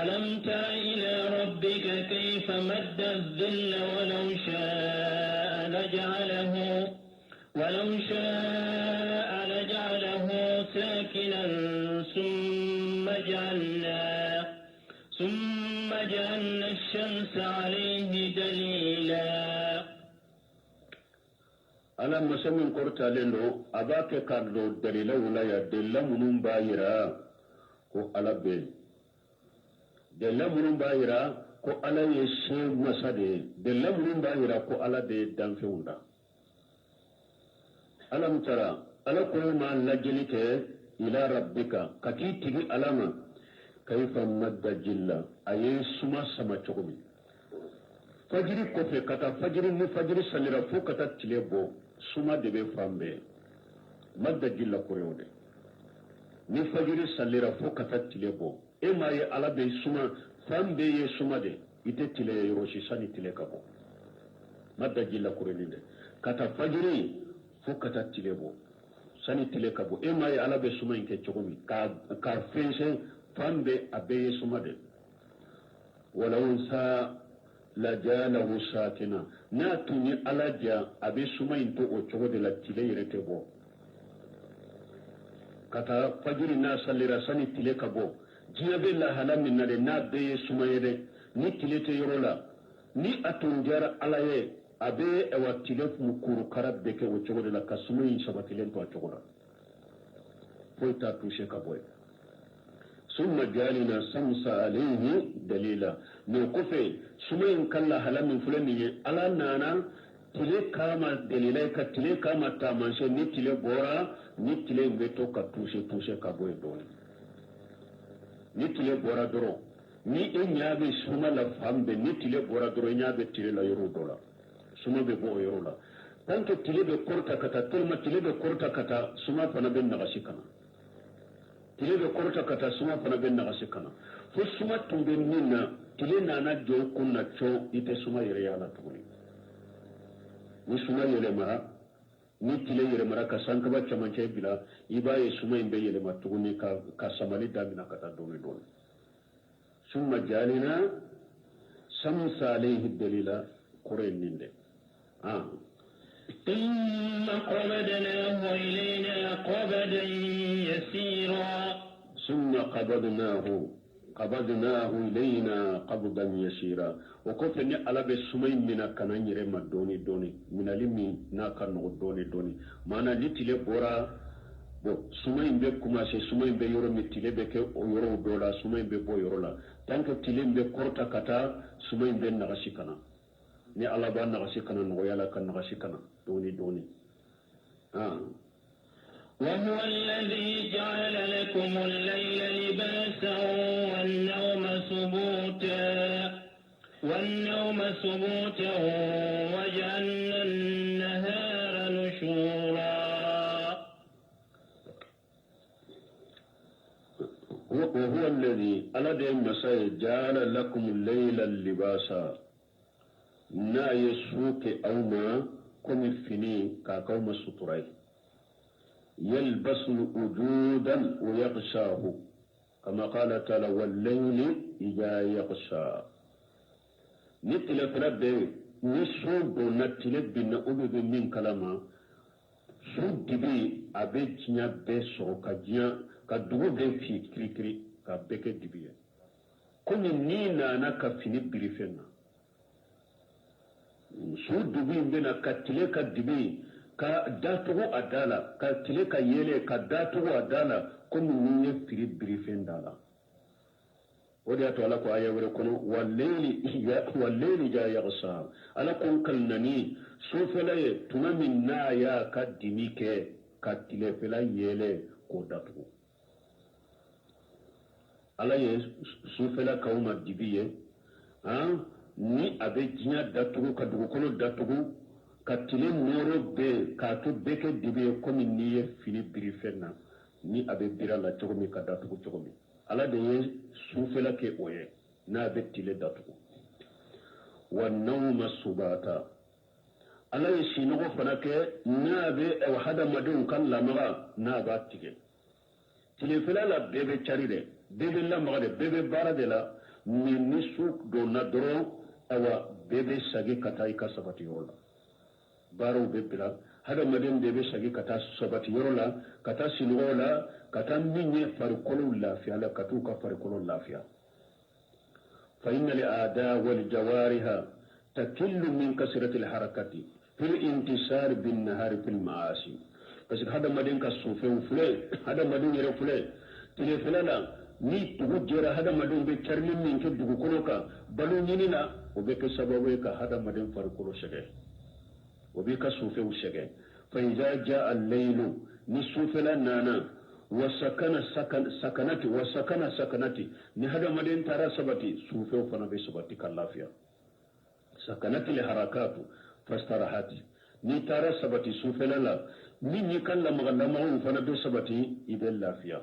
ألم تر إلى ربك كيف مد الظل ولو شاء لجعله ساكنا ثم جعلنا الشمس عليه دليلا ألم مسمين قرطة لنو أباك كارلو دليلا ولا يدل منون بايرا هو ألا بين دليلا منون بايرا ko ala ye se masade de lamrin ba ira ko ala de danfe unda alam tara ala ko ma lajlike ila rabbika kati tigi alama kayfa madda jilla aye suma sama chogumi fajiri ko fe kata fajiri ni fajiri salira fu kata tilebo suma de be fambe madda jilla ko rewde ni fajiri salira fu kata tilebo e ma ye ala be suma fambe ye sumade ite tile yoroshi sani tile kabo madda jilla kureninde kata fajiri fo kata tile bo sani tile kabo e maye ala be suma inke chogomi ka fense fambe abe ye sumade wala unsa la jalahu sakina na tuni ala ja abe suma into o chogode la tile yerete bo kata fajiri na salira sani tile kabo jiyabe la halamin na de na be sumayede ni tilete yorola ni atunjara alaye abe ewa tilef mukuru karab beke o chogode la kasumuyi sabatilen to chogoda poita touche kaboy summa jalina samsa alayhi dalila no kofe sumayin kalla halamin fulani ye ala nana tile kama dalila ka tile kama tamanse ni tile bora ni tile beto ka touche kaboy doni ni tile bora doro ni e nyaabe suma la fambe ni tile bora doro nyaabe tile la yoro dola suma be bo yoro la tanke tile be korta kata telma tile be korta kata suma fana ben nagasi kana tile be korta kata suma fana ben nagasi kana fo suma tumbe minna tile nana jo kunna cho ite suma yere yala tuguni ni suma yele mara ni tile yere mara ka sankaba chamanche bila ibaye suma imbe yele matuguni ka samali damina kata doni summa jalina samsa alayhi dalila quren ninde ثم قبضناه إلينا قبضا يسيرا ثم قبضناه إلينا قبضا يسيرا وكفني على بسمي من كان يرمى دوني من لمي ناكن دوني مانا لتلي بورا bo sumayin be commencé sumayin be yoro mi tile be ke o yoro dola sumayin be bo yoro la tant que tile be korta kata sumayin be nagasi kana ni ala ba nagasi kana no yala kan nagasi kana doni وهو الذي جعل لكم الليل لباسا والنوم سبوتا وجعلنا النهار نشورا وهو الذي على دين مساء جعل لكم الليل اللباسا نا يسوك أوما كم الفني كاكوم السطري يلبس وجودا ويغشاه كما قال تعالى والليل إذا يغشى نتلف ربي نسوب نتلف بنأبب من كلامه سوب دبي أبيتنا بسو كجيا كدوغو بين في كريكري كبكة دبي كوني نينا نكا فيني بريفنا سوب دبي بنا كتلي كدبي ka datugu adala ka tile ka yele ka datugu adala komi niye firi briefing dala wadi ato ala ko ayawre kono wallayli ja yaghsa ala kon kalnani sofelaye tunami na ya ka dimike ka tile fela yele ko datugu ala ye sofela kawma dibiye ni abe jinya datugu ka dugu kono datugu katile moro be kato beke dibe komi niye fini birifenna ni abe bira la chogomi ka datugu chogomi ala de ye sufela ke oye na abe tile datugu wa nawma subata ala ye sinogo fana kɛ n'a bɛ hadamadenw ka lamaga n'a b'a tigɛ tilefɛla la bɛɛ bɛ cari dɛ bɛɛ bɛ lamaga de bɛɛ bɛ baara de la mais ni su donna dɔrɔn awa bɛɛ bɛ sagi ka taa i ka sabatiyɔrɔ la baaraw bɛ bila hadamaden bɛɛ bɛ sagi ka taa sabatiyɔrɔ la ka taa sinɔgɔ la ka taa min ye farikolo lafiya la ka t'u ka farikolo lafiya fa inna li aada wal jawariha takillu min kasrati al harakati fil intisar bin nahari fil maasi parce que hadamaden ka sofɛw filɛ hadamaden yɛrɛ filɛ tilefɛla la ni dugu jɛra hadamadenw bɛ carili min kɛ dugukolo kan balo ɲini na o bɛ kɛ sababu ye ka hadamaden farikolo sɛgɛn o b'i ka sofɛw sɛgɛn fa iza jaa al-laylu ni sofɛla nana wa sakana sakanati ni hadamaden taara sabati sofɛw fana bɛ sabati ka lafiya sakanati li harakatu fastarahati ni taara sabati sofɛla la min y'i ka lamagaw fana bɛ sabati i bɛ lafiya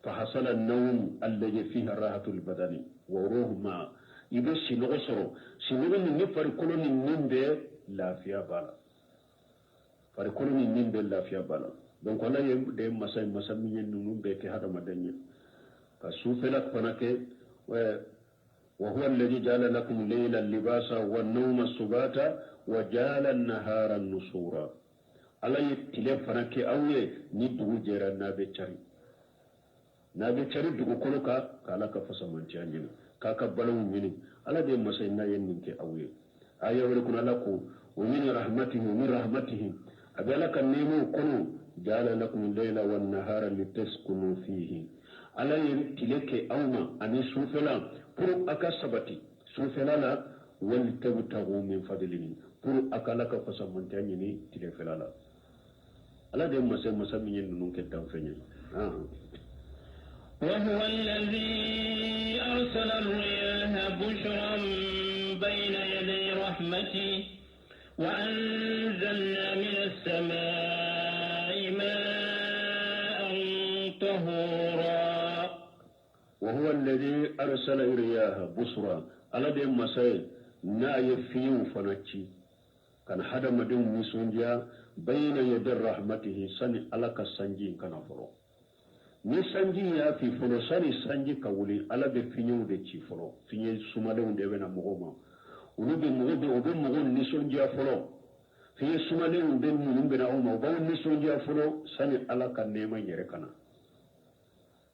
فحصل النوم الذي فيه راحة البدن وروح ما يبقى سنغو سرو سنغو من فريقون من بي لا فيها بالا فريقون من بي لا فيها بالا donc wala yem de masa minyen nunu be ke hada madanya ka sufela fanake wa huwa alladhi ja'ala lakum layla libasa wan nawma subata wa ja'ala an-nahara nusura ala yitile fanake awye ni dugu jera na be cari na be cari dugu kono ka kala ka fasa mantiya nyina ka ka balawu nyini ala de masay na yen ninke awye aya wala kun ala ko wa min rahmatihi abala kan nemo kono jala lakum layla wan nahara litaskunu fihi ala yen tileke awma ani sufela pour aka sabati sufela la wal tabtagu min fadlihi pour akala ka fasa mantiya nyini tilefela la ala de masay minyen nunu ke tan fenye وهو الذي أرسل الرياح بشرا بين يدي رحمته وأنزلنا من السماء ماء طهورا وهو الذي أرسل الرياح بشرا على دي مسائل نا يفيو فنكي كان حدا مدن مسونجا بين يدي رحمته سني على كسنجي كان فرو ni sanji ya fi folo sani sanji ka wuli ala be fiɲɛw de ci fɔlɔ fiɲɛ sumalenw de bɛna mɔgɔw ma olu be mɔgɔw nisɔndiya fɔlɔ fiɲɛ sumalenw de minnu bɛna aw ma u b'aw nisɔndiya fɔlɔ sani ala ka nɛɛma yɛrɛ kana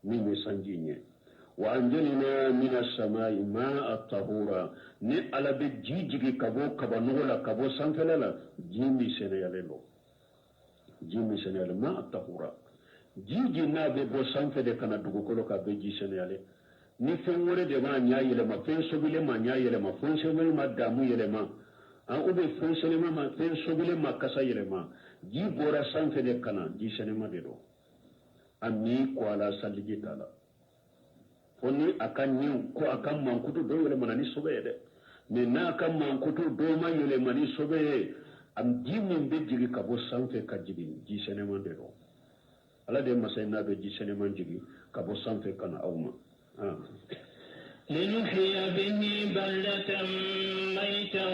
min ye sanji ɲɛ wa anjalina mina samai ma'a tahura ni ala be ji jigi ka bɔ kabanɔgɔ la ka bɔ sanfɛla la ji min sɛnɛyalen ma'a tahura jiji n'a bɛ bɔ sanfɛ de kana dugukolo ka bɛ ji sɛnɛyale ni fɛn wɛrɛ de b'a ɲa yɛlɛma fɛn sobilen ma ɲa yɛlɛma fɛn sobilen ma damu yɛlɛma ou bien fɛn sobilen ma kasa yɛlɛma ji bɔra sanfɛ de kana ji sɛnɛma de don a min ko ala saliji t'a la fo ni a ka ɲɛw ko a ka mankutu dɔ yɛlɛmana ni sobɛ ye dɛ mais n'a ka mankutu dɔ ma yɛlɛma ni sobɛ ye a ji min bɛ jigin ka bɔ sanfɛ ka jigin ji sɛnɛma de don ala de masay na be ji seneman jigi ka bo sanfɛ kana awma لنحيي به بلدة ميتا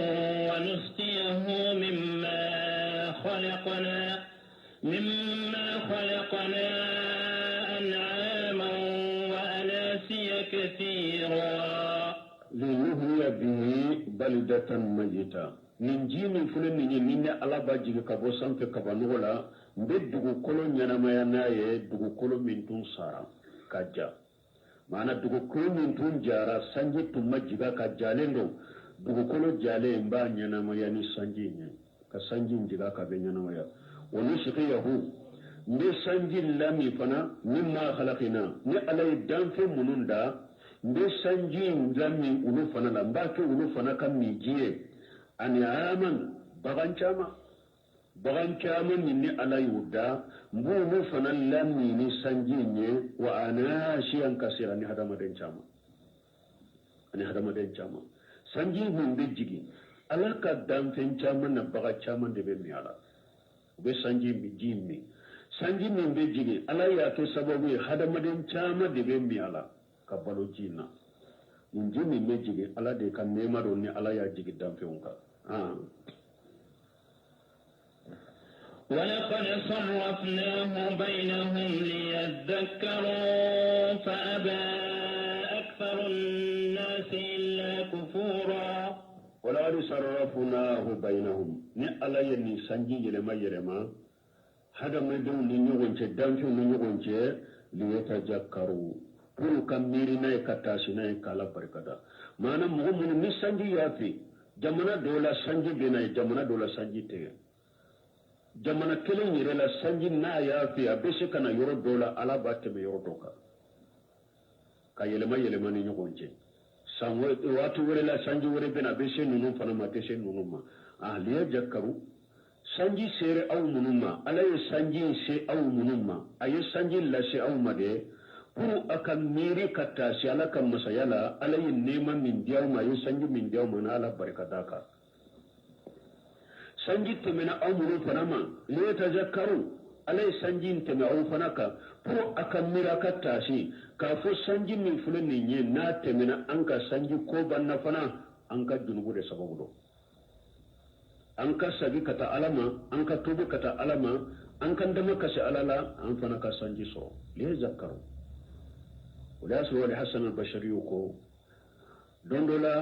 ونسقيه مما خلقنا أنعاما وأناسيا كثيرا لنحيي به بلدة ميتا nin ji min fule min ye min ne ala ba jigi ka bɔ sanfɛ kabanugo la n bɛ dugukolo ɲɛnamaya n'a ye dugukolo min tun sara ka ja maana dugukolo min tun jara sanji tun ma jiga ka jalen don dugukolo jalen n b'a ɲɛnamaya ni sanji ɲɛ ka sanji jiga ka bɛ ɲɛnamaya wa nusiqiyahu n bɛ sanji lami fana min ma khalaqina ni ala ye danfɛn minnu da n bɛ sanji lami olu fana la n b'a kɛ olu fana ka min ji ye an'aman bagan caman ni ala yuda mbumu fana lamni ni sanji nye wa anashiyan kasira ni hadamaden caman sanji mun be jigi ala ka danfen caman na baga caman de be mi ala be sanji min be jigi ala ya ke sababu hadamaden caman de be mi ala ka balo jina inji min be jigi ala de ka nema do ni ala ya jigi danfen ka ولقد صرفناه بينهم ليذكروا فأبى أكثر الناس إلا كفورا ولقد صرفناه بينهم على يني سنجي يلما هذا مدون نيوغنجي دانشو نيوغنجي ليتذكروا pour kamirina e katasina e kala barkada mana mo mun ni sanji yafi jamana dola sanji bena jamana dola sanji te jamana kelen yire la sanji na yafi abese kana yoro dola ala batte me yoro doka ka yelema ni nyogonje sanwo watu wore la sanji wore bena abese nunu fana matese nunu ma ahliya jakkaru sanji sere aw munuma ala ye sanji se aw munuma aye sanji la se aw made pour akan miri katta si ala kan masayala ala yin neman min diyaw ma yin sanji min diyaw ma na ala barkataka sanji temena amuru fanama le tazakkaru ala sanji temena aw fanaka pour akan mira katta si ka fo sanji min fulen ni nye na temena anka sanji ko banna fana anka junubu de sababu do anka sabi kata alama anka tubu kata alama anka ndama kasi alala an fana ka sanji so le zakkaru ولا سوى لحسن البشري يكو دوندولا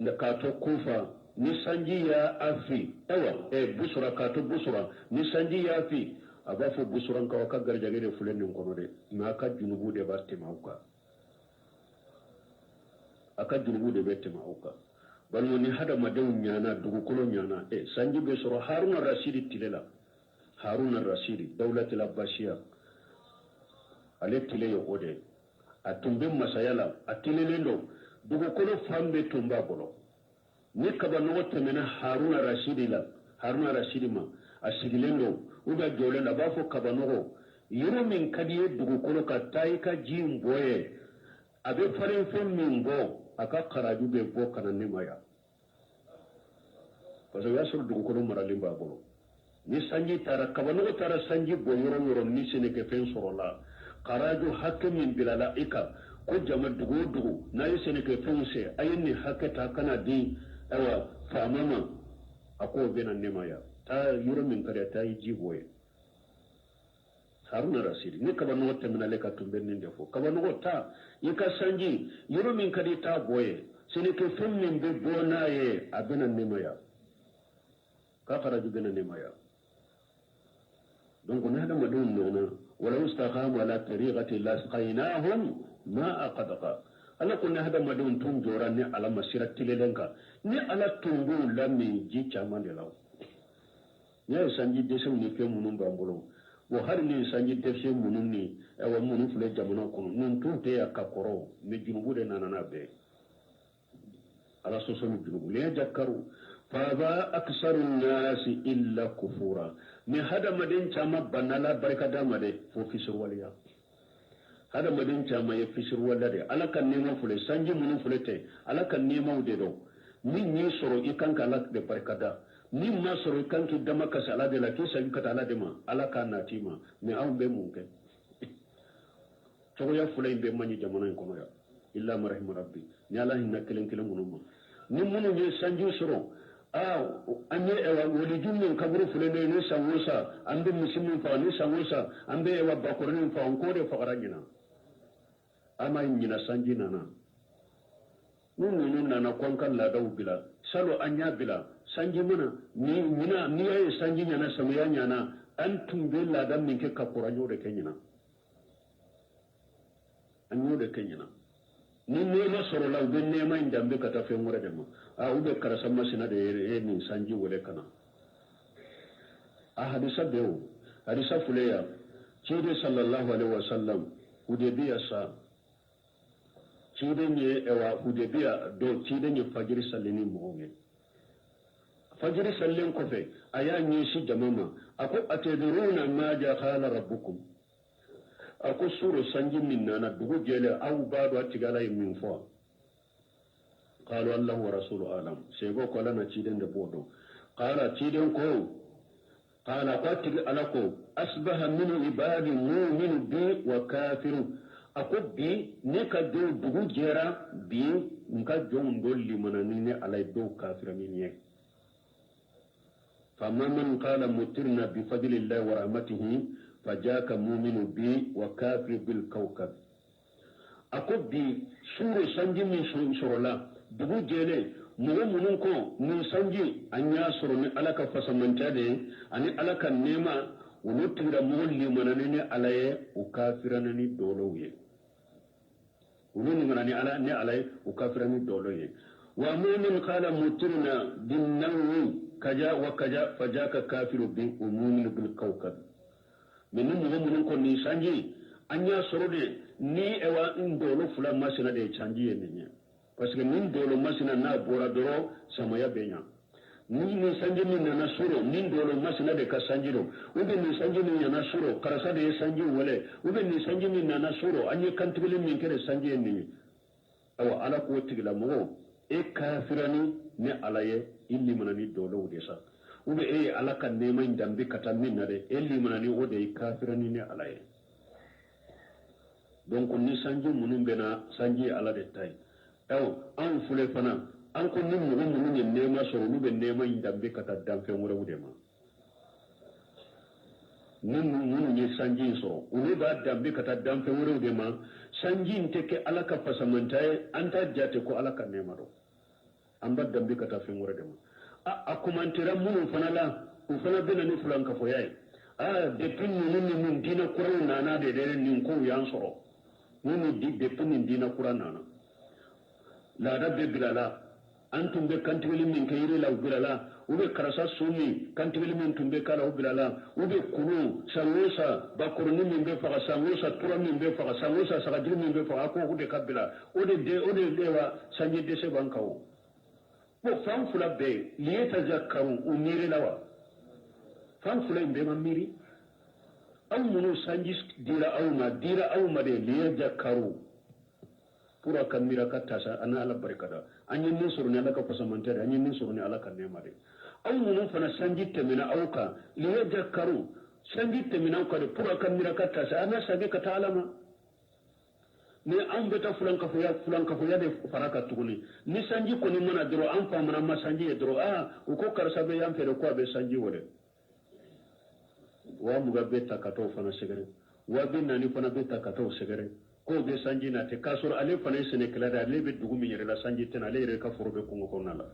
نكاتو كوفا نسانجي يا أفي أيوة بسرة كاتو بسرة نسانجي يا أفي أبافو بسرة كوكا غرجاجي فلان نكونو دي ما أكا جنوبو دي باتي ماوكا أكا جنوبو دي باتي ماوكا بلو ني هذا مدو نيانا دوغو كولو نيانا سانجي بسرة هارون الرشيد تللا هارون الرشيد دولة العباسية ale tile yo ode atumbe masayala atilelendo dugo kono fambe tumba bolo ni kaba no temena haruna rashidi ma asigilendo uga jole na bafo kaba no yiro min kadiye dugo kono ka taika jimboye abe farin fon min bo aka karaju be bo kanane maya paso yaso dugo kono maralimba bolo ni sanji tara kaba no tara sanji bo yoro ni seneke fen sorola karaju hakimin bilalaika ko jama dugu na yi seneke fense ayinni hakata kana di awa famama ako bena nemaya ta yuro min kare ta yi jiboye haruna rasidi ni kaba no temina le ka tumben ni defo kaba no ta yika sanji yuro min kare ta boye seneke fen min be bona ye abena nemaya ka karaju bena nemaya donc on a da madun nona ولو استقاموا على طريقة لاسقيناهم ماء قدقا ألا كنا هذا مدون تنجوراني على مسيرة تليلنكا ني على تنجو لمي جي چامان دلاو ني سانجي ديسو ني كي منون بامبولو وهر ني سانجي ديسو منون ني اوا منون فلي جامنا كون نون تونتي اكاكورو مي جنوبو دي نانانا بي على سوسو مي جنوبو لي جاكارو فابا أكثر الناس إلا كفورا من هذا مدين كما بنالا بركة مدي فوفيسر وليا هذا مدين كما يفيسر وليا على كان نيمو فلي سانجي منو فلتي على كان نيمو ديدو ني سورو يكان كالك دي بركة ni ma soro kan ki dama ka sala de la ki sa ka tala de ma ala ka natima mi aw be mun ke to ya fulay be mani jamana ko ya illa marham rabbi ni ala hinna kelen kelen munuma ni munu ni sanju soro anye ewa woli junnin kaburu fulene ni sanwosa ambe muslimin fa ni sanwosa ambe ewa bakurnin fa on kode fakara nyina ama nyina sanji nana nunu nana konkan la daw bila salo anya bila sanji mana ni ay sanji nyana samaya nyana antum billa dan min ke kapura nyode kenyina anyode kenyina ni nema soro la be nema indambe kata fe ngore dema ube karasama sina de ni sanji wole kana hadisa bew hadisa fuleya cede sallallahu alaihi wasallam hudebiya sa cede ne ewa hudebiya do cede ne fajiri sallini moge fajiri sallin kofe aya ni shi jamama ako atadruna ma ja khala rabbukum ako suru sanji minna na dugu jele aw bado atigala min fo قالوا الله ورسوله أعلم سيقول قال أنا تشيدن دبودو قال تشيدن كو قال قاتل ألكو أصبح من عباد مؤمن بي وكافر أقول بي نكا دو دغو جيرا بي نكا جون دول لمنانين على دو كافر مني فما من قال مطرنا بفضل الله ورحمته فجاك مؤمن بي وكافر بالكوكب أكو بي سورة سنجي من سورة dugu jele mɔgɔ minnu ko nin sanji an y'a sɔrɔ ni ala ka fasamanta de ye ani ala ka nɛɛma olu tigila mɔgɔ limanani ni ala ye u kafirana ni dɔlɔw ye olu limana ni ala ye u kafirana ni dɔlɔw ye wa mu'min qala mutirna bin nawi kaja wa kaja fajaka kafiru bi umumin bil kawkab min mɔgɔ minnu ko nin sanji an y'a sɔrɔ de ni ewa in dɔlɔ fula masina de sanji ye nin ye parce que nin dolo masina na bora doro samaya benya ni sanji min nana suro nin dolo masina de ka sanjiro ube ni sanji min nana suro karasa de sanji wale ube ni sanji min nana suro anye kantibili min kere sanji ni awa ala ko tigila mo e kafirani ne alaye illi manani dolo de sa ube e ala kan nema ndambi kata min na de illi manani o de kafirani ne alaye donc ni sanji munum bena sanji ala de tay an fule fana an ko ni mɔgɔ minnu ye nɛɛma sɔrɔ olu bɛ nɛɛma in danbe ka taa danfɛn wɛrɛw de ma ni minnu ye sanji in sɔrɔ olu b'a danbe ka taa danfɛn wɛrɛw de ma sanji in tɛ kɛ ala ka fasamanta ye an t'a jate ko ala ka nɛɛma dɔn an b'a danbe ka taa fɛn wɛrɛ de ma a komantera minnu fana la u fana bɛ na ni filankafoya ye depuis ninnu ni nin diinɛ kuraw nana de dɛ nin kow y'an sɔrɔ depuis nin diinɛ kura nana laada be bilala an tun bɛ kantigɛli min kɛ yiri la u bilala u bɛ karasa sun min kantigɛli min tun bɛ k'a la u bilala u bɛ kunu san o san bakɔrɔni min bɛ faga san o san tura min bɛ faga san o san sagajigi min bɛ faga a ko o de ka bila o de wa sanji dɛsɛ b'an kan o bon fan fila bɛɛ liye tazakaru u miiri la wa fan fila in bɛɛ ma miiri aw minnu sanji dira aw ma de liye jakaru pura kamira ka tasa ana ala barkada an yi min suru ne ala ka fasamanta da an yi min suru ne ala ka nema de aw munun fana sanji temina aw ka liya jakaru sanji temina aw ka de pura kamira ka tasa ana sage ka ta alama ne an beta fulan ka fuya de faraka tuguni ni sanji ko ni mana dro an fa mana ma sanji e dro u ko karsa be yan fere ko be sanji wode wa muga be takato fana segere wa bin nani fana be takato segere ko be sanji na te kasur ale fana sene kala da ale be dugu mi yere la sanji tena ale yere ka forobe ko ko nala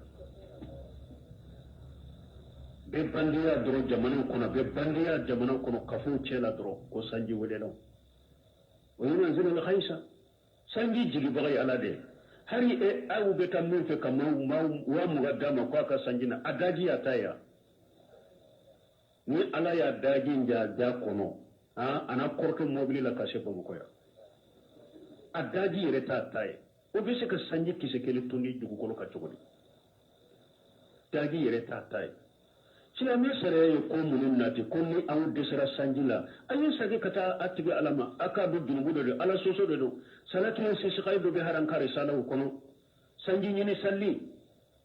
be bandiya doro jamana kono kafu cela doro ko sanji wede law o yuna zina la khaisa sanji jigi bagay ala de hari e awu be tam min fe kam wa mugaddama ko ka sanji na adaji ataya ni ala ya daji nja kono ana korto mobile la kashe ko ko ya adaji yere ta taye o be se ka sanji kise kele tundi dugu kolo ka cogodi daji yere ta taye sila me sare yo ko munun nati ko ni awu desara sanji la ayin sage kata atibi alama aka do dunugo do ala soso do salatu se se khaydo be haran kare salawu kono sanji nyini salli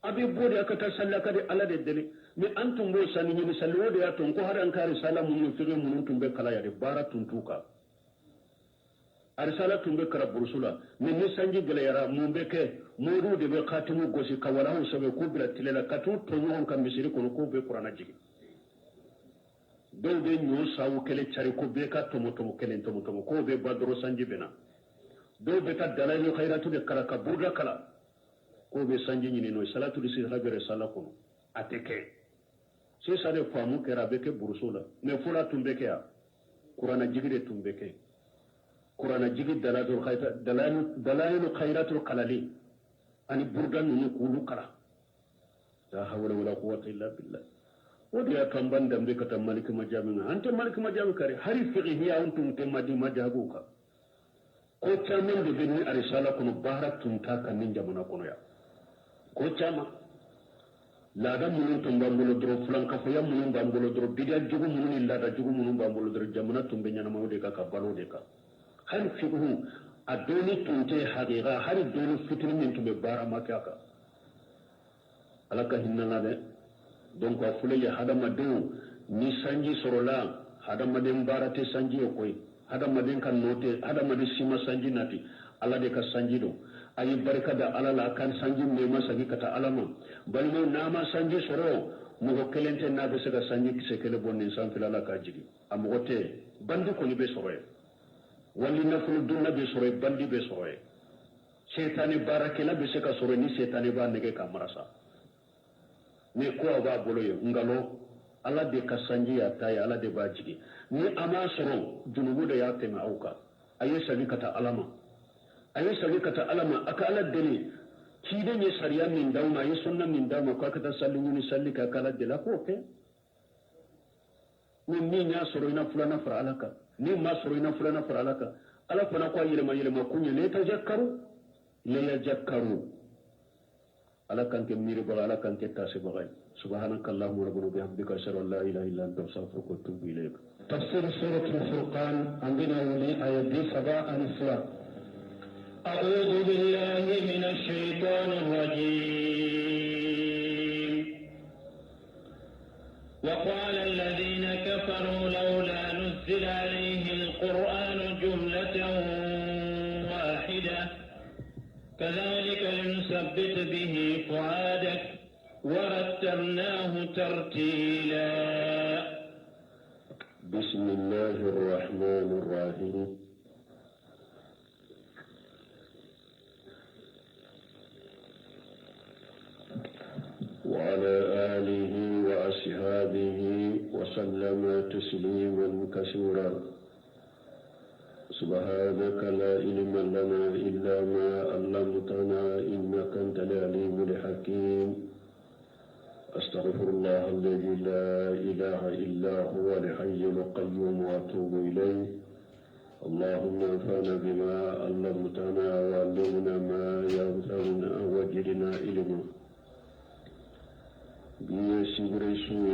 abi bodi aka ta sallaka de ala de dele mi antum bo sanji nyini salli wode ya ton ko haran kare salamu mun fere munun tumbe kala ya de bara tuntuka arsala tumbe kara bursula min ni sanji galayara mumbe ke modu de be khatimu gosi kawala on sabe ko bila tilela katu to nyon kam misiri kono ko be qur'ana jigi do be nyo sawu kele chari ko be ka to moto kele to moto ko be badro sanji bena do be ka dalalu khairatu de kala ka burda kala ko be sanji ni no salatu di sira gere sala kono ateke se sare famu kera be ke bursula me fula tumbe ke ya qur'ana jigi de tumbe ke qur'ana jigi dalalu khairatul qalali ani burdan ni kulu kala la hawla wala quwwata illa billah wodi ya kamban dambe kata malik majamin ante malik majamin kare hari fiqhi ya antum temadi majabuka ko chamen de benni arisala kono baratun ta kanin jamana kono ya ko chama la da munun tumbambolo dro flan ka foya munun bambolo dro bidia jugu munun illa da jugu munun bambolo dro jamana tumbe nyana mawde ka balo de ka har fiqhu adoni tunte haqiqa har doni fitin min tumbe bara makaka alaka hinna de donc a fule ya hadama do ni sanji sorola hadama den barate sanji o koy hadama den kan note hadama de sima sanji nati ala de ka sanji do ayi barka da ala la kan sanji me masagi kata alama balmo nama sanji soro mogo kelente na be sega sanji kise kele bonni sanfila la ka jigi amogote bandi ko ni be soroye walli nafulu dunna be soroye bandi be soroye setani barakela be sega soroye ni setani ba nege ka marasa ni ko aba boloye ngalo ala de ka sanji ya tayi ala de ba jigi ni ama soro junubu da ya tema auka ayi sali kata alama aka ala deni kide ne sariya min dauma yi sunna min dauma ko kata sallin ni salli ka kala de la ko ke ni nya soro ina fulana fara alaka ni ma soro ina fulana fara alaka ala ko na ko yirma kunya ne ta jakkaru le ya jakkaru ala kan ke miri ba ala kan ke tase ba subhanakallahumma rabbana bihamdika ashhadu an la ilaha illa anta astaghfiruka wa atubu ilayk تفسير سورة الفرقان عندنا ولي آية دي سباء الإسلام أعوذ بالله من الشيطان الرجيم وقال الذين كفروا لولا نزل عليه القرآن جملة واحدة كذلك لنثبت به فؤادك ورتلناه ترتيلا بسم الله الرحمن الرحيم وعلى آله وأصحابه وسلم تسليما كثيرا سبحانك لا علم لنا إلا ما علمتنا إنك أنت العليم الحكيم أستغفر الله الذي لا إله إلا هو الحي القيوم وأتوب إليه اللهم انفعنا بما علمتنا وعلمنا ما ينفعنا وزدنا علما بيسير سوء